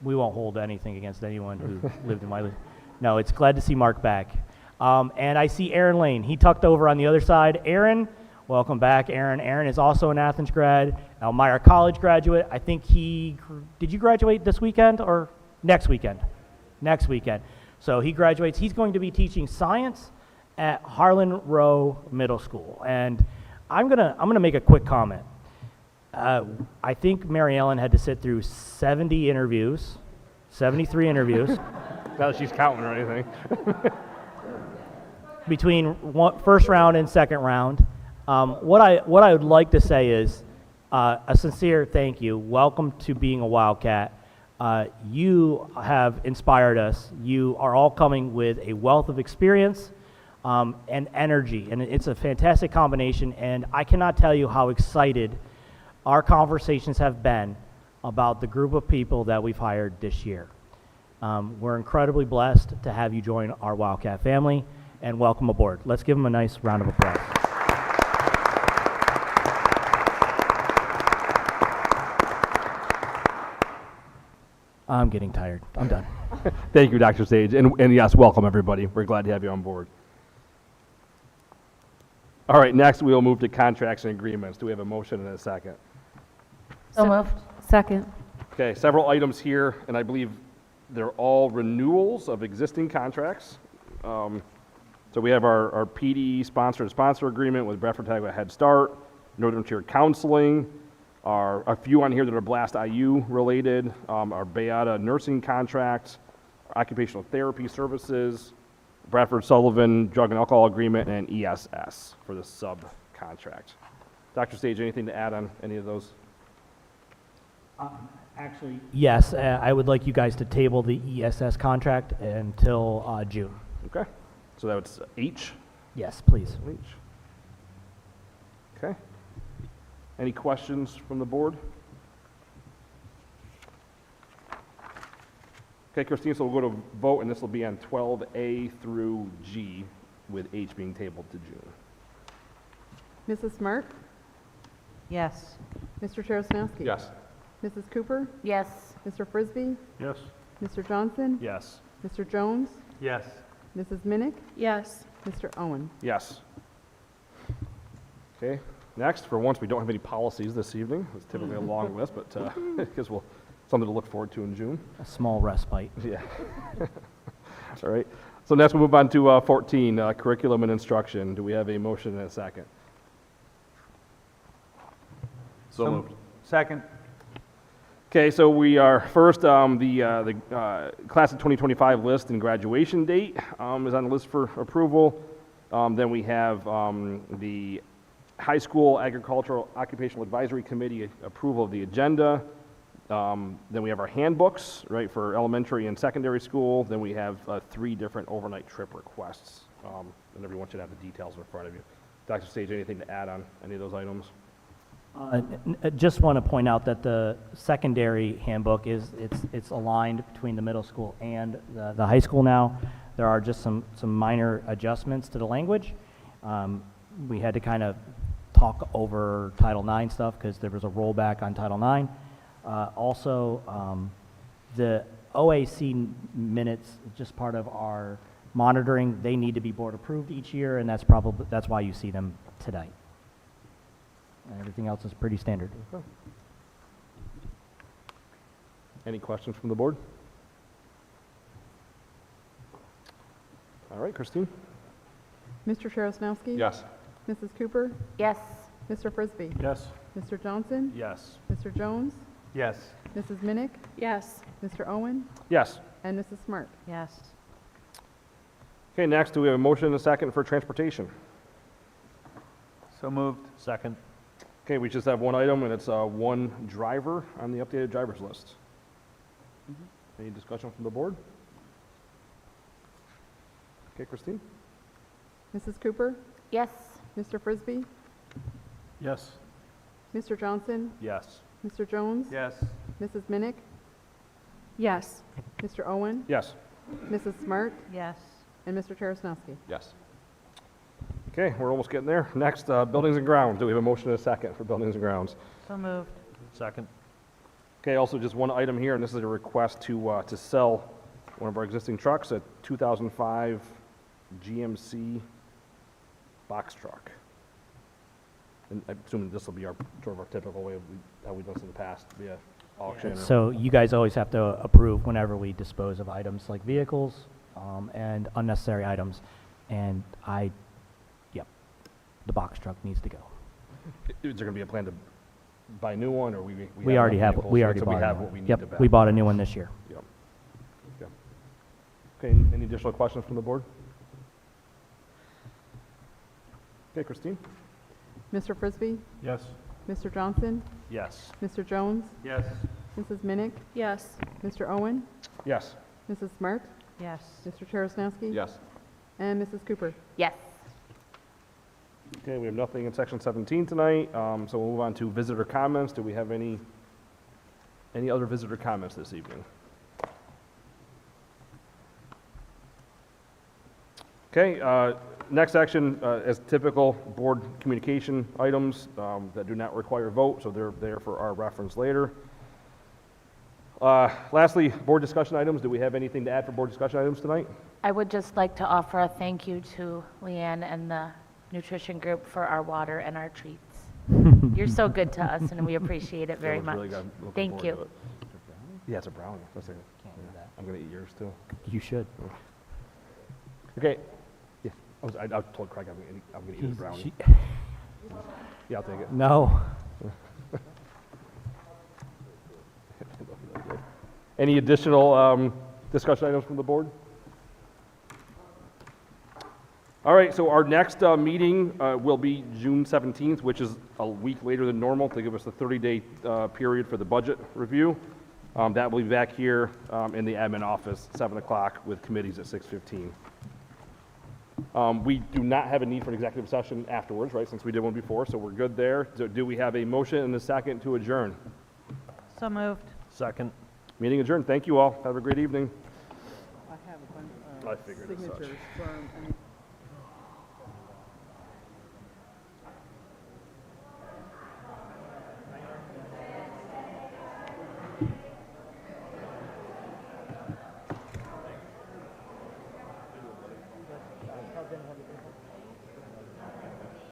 We won't hold anything against anyone who lived in Wyalusing. No, it's glad to see Mark back. And I see Aaron Lane. He tucked over on the other side. Aaron, welcome back, Aaron. Aaron is also an Athens grad, Elmira College graduate. I think did you graduate this weekend or next weekend? Next weekend. So he graduates. He's going to be teaching science at Harlan Rowe Middle School. And I'm gonna make a quick comment. I think Mary Ellen had to sit through 73 interviews. Not that she's counting or anything. Between first round and second round. What I would like to say is a sincere thank you. Welcome to being a Wildcat. You have inspired us. You are all coming with a wealth of experience and energy, and it's a fantastic combination. And I cannot tell you how excited our conversations have been about the group of people that we've hired this year. We're incredibly blessed to have you join our Wildcat family, and welcome aboard. Let's give them a nice round of applause. I'm getting tired. I'm done. Thank you, Dr. Sage. And yes, welcome everybody. We're glad to have you on board. All right, next we will move to contracts and agreements. Do we have a motion and a second? So moved. Second. Okay, several items here, and I believe they're all renewals of existing contracts. So we have our PD sponsor-to-sponsor agreement with Bradford Tagway Head Start, Northern Tier Counseling, a few on here that are Blast IU related, our Beata nursing contract, occupational therapy services, Bradford Sullivan drug and alcohol agreement, and ESS for the subcontract. Dr. Sage, anything to add on any of those? Actually, yes, I would like you guys to table the ESS contract until June. Okay, so that was H? Yes, please. H. Okay. Any questions from the board? Okay, Christine, so we'll go to vote, and this will be on 12A through G, with H being tabled to June. Mrs. Smart? Yes. Mr. Cherosnowski? Yes. Mrs. Cooper? Yes. Mr. Frisbee? Yes. Mr. Johnson? Yes. Mr. Jones? Yes. Mrs. Minnick? Yes. Mr. Owen? Yes. Okay, next, for once, we don't have any policies this evening. It's typically a long list, but because something to look forward to in June. A small respite. Yeah. All right. So next we'll move on to 14, curriculum and instruction. Do we have a motion and a second? So moved. Second. Okay, so we are first, the class of 2025 list and graduation date is on the list for approval. Then we have the High School Agricultural Occupational Advisory Committee approval of the agenda. Then we have our handbooks, right, for elementary and secondary school. Then we have 3 different overnight trip requests. And everyone should have the details in front of you. Dr. Sage, anything to add on any of those items? Just want to point out that the secondary handbook it's aligned between the middle school and the high school now. There are just some minor adjustments to the language. We had to kind of talk over Title IX stuff because there was a rollback on Title IX. Also, the OAC minutes, just part of our monitoring, they need to be board approved each year, and that's why you see them today. And everything else is pretty standard. Okay. Any questions from the board? All right, Christine? Mr. Cherosnowski? Yes. Mrs. Cooper? Yes. Mr. Frisbee? Yes. Mr. Johnson? Yes. Mr. Jones? Yes. Mrs. Minnick? Yes. Mr. Owen? Yes. And Mrs. Smart? Yes. Okay, next, do we have a motion and a second for transportation? So moved. Second. Okay, we just have one item, and it's one driver on the updated driver's list. Any discussion from the board? Okay, Christine? Mrs. Cooper? Yes. Mr. Frisbee? Yes. Mr. Johnson? Yes. Mr. Jones? Yes. Mrs. Minnick? Yes. Mr. Owen? Yes. Mrs. Smart? Yes. And Mr. Cherosnowski? Yes. Okay, we're almost getting there. Next, buildings and grounds. Do we have a motion and a second for buildings and grounds? So moved. Second. Okay, also just one item here, and this is a request to sell one of our existing trucks, a 2005 GMC box truck. And I assume this will be sort of our typical way of how we've done this in the past, via auction. So you guys always have to approve whenever we dispose of items like vehicles and unnecessary items. And the box truck needs to go. Is there going to be a plan to buy a new one, or we already have vehicles, we right? already So bought we have one. what we need Yep, to buy. we bought a new one this year. Yep. Yep. Okay, any additional questions from the board? Okay, Christine? Mr. Frisbee? Yes. Mr. Johnson? Yes. Mr. Jones? Yes. Mrs. Minnick? Yes. Mr. Owen? Yes. Mrs. Smart? Yes. Mr. Tarasnowski? Yes. And Mrs. Cooper? Yes. Okay, we have nothing in section 17 tonight, so we'll move on to visitor comments. Do we have any other visitor comments this evening? Okay, next section, as typical, board communication items that do not require vote, so they're there for our reference later. Lastly, board discussion items. Do we have anything to add for board discussion items tonight? I would just like to offer a thank you to Leanne and the nutrition group for our water and our treats. You're so good to us, and we appreciate it very That was much. really good. Looking Thank forward you. to it. Yeah, it's a brownie. That's it. I'm gonna eat yours too. You should. Okay. Yeah, I told Craig I'm gonna eat his brownie. Yeah, I'll take it. No. Any additional discussion items from the board? All right, so our next meeting will be June 17th, which is a week later than normal to give us a 30-day period for the budget review. That will be back here in the admin office, 7 o'clock, with committees at 6:15. We do not have a need for an executive session afterwards, right, since we did one before, so we're good there. So do we have a motion and a second to adjourn? So moved. Second. Meeting adjourned. Thank you all. Have a great evening. I have a bunch I figured as such. signatures from,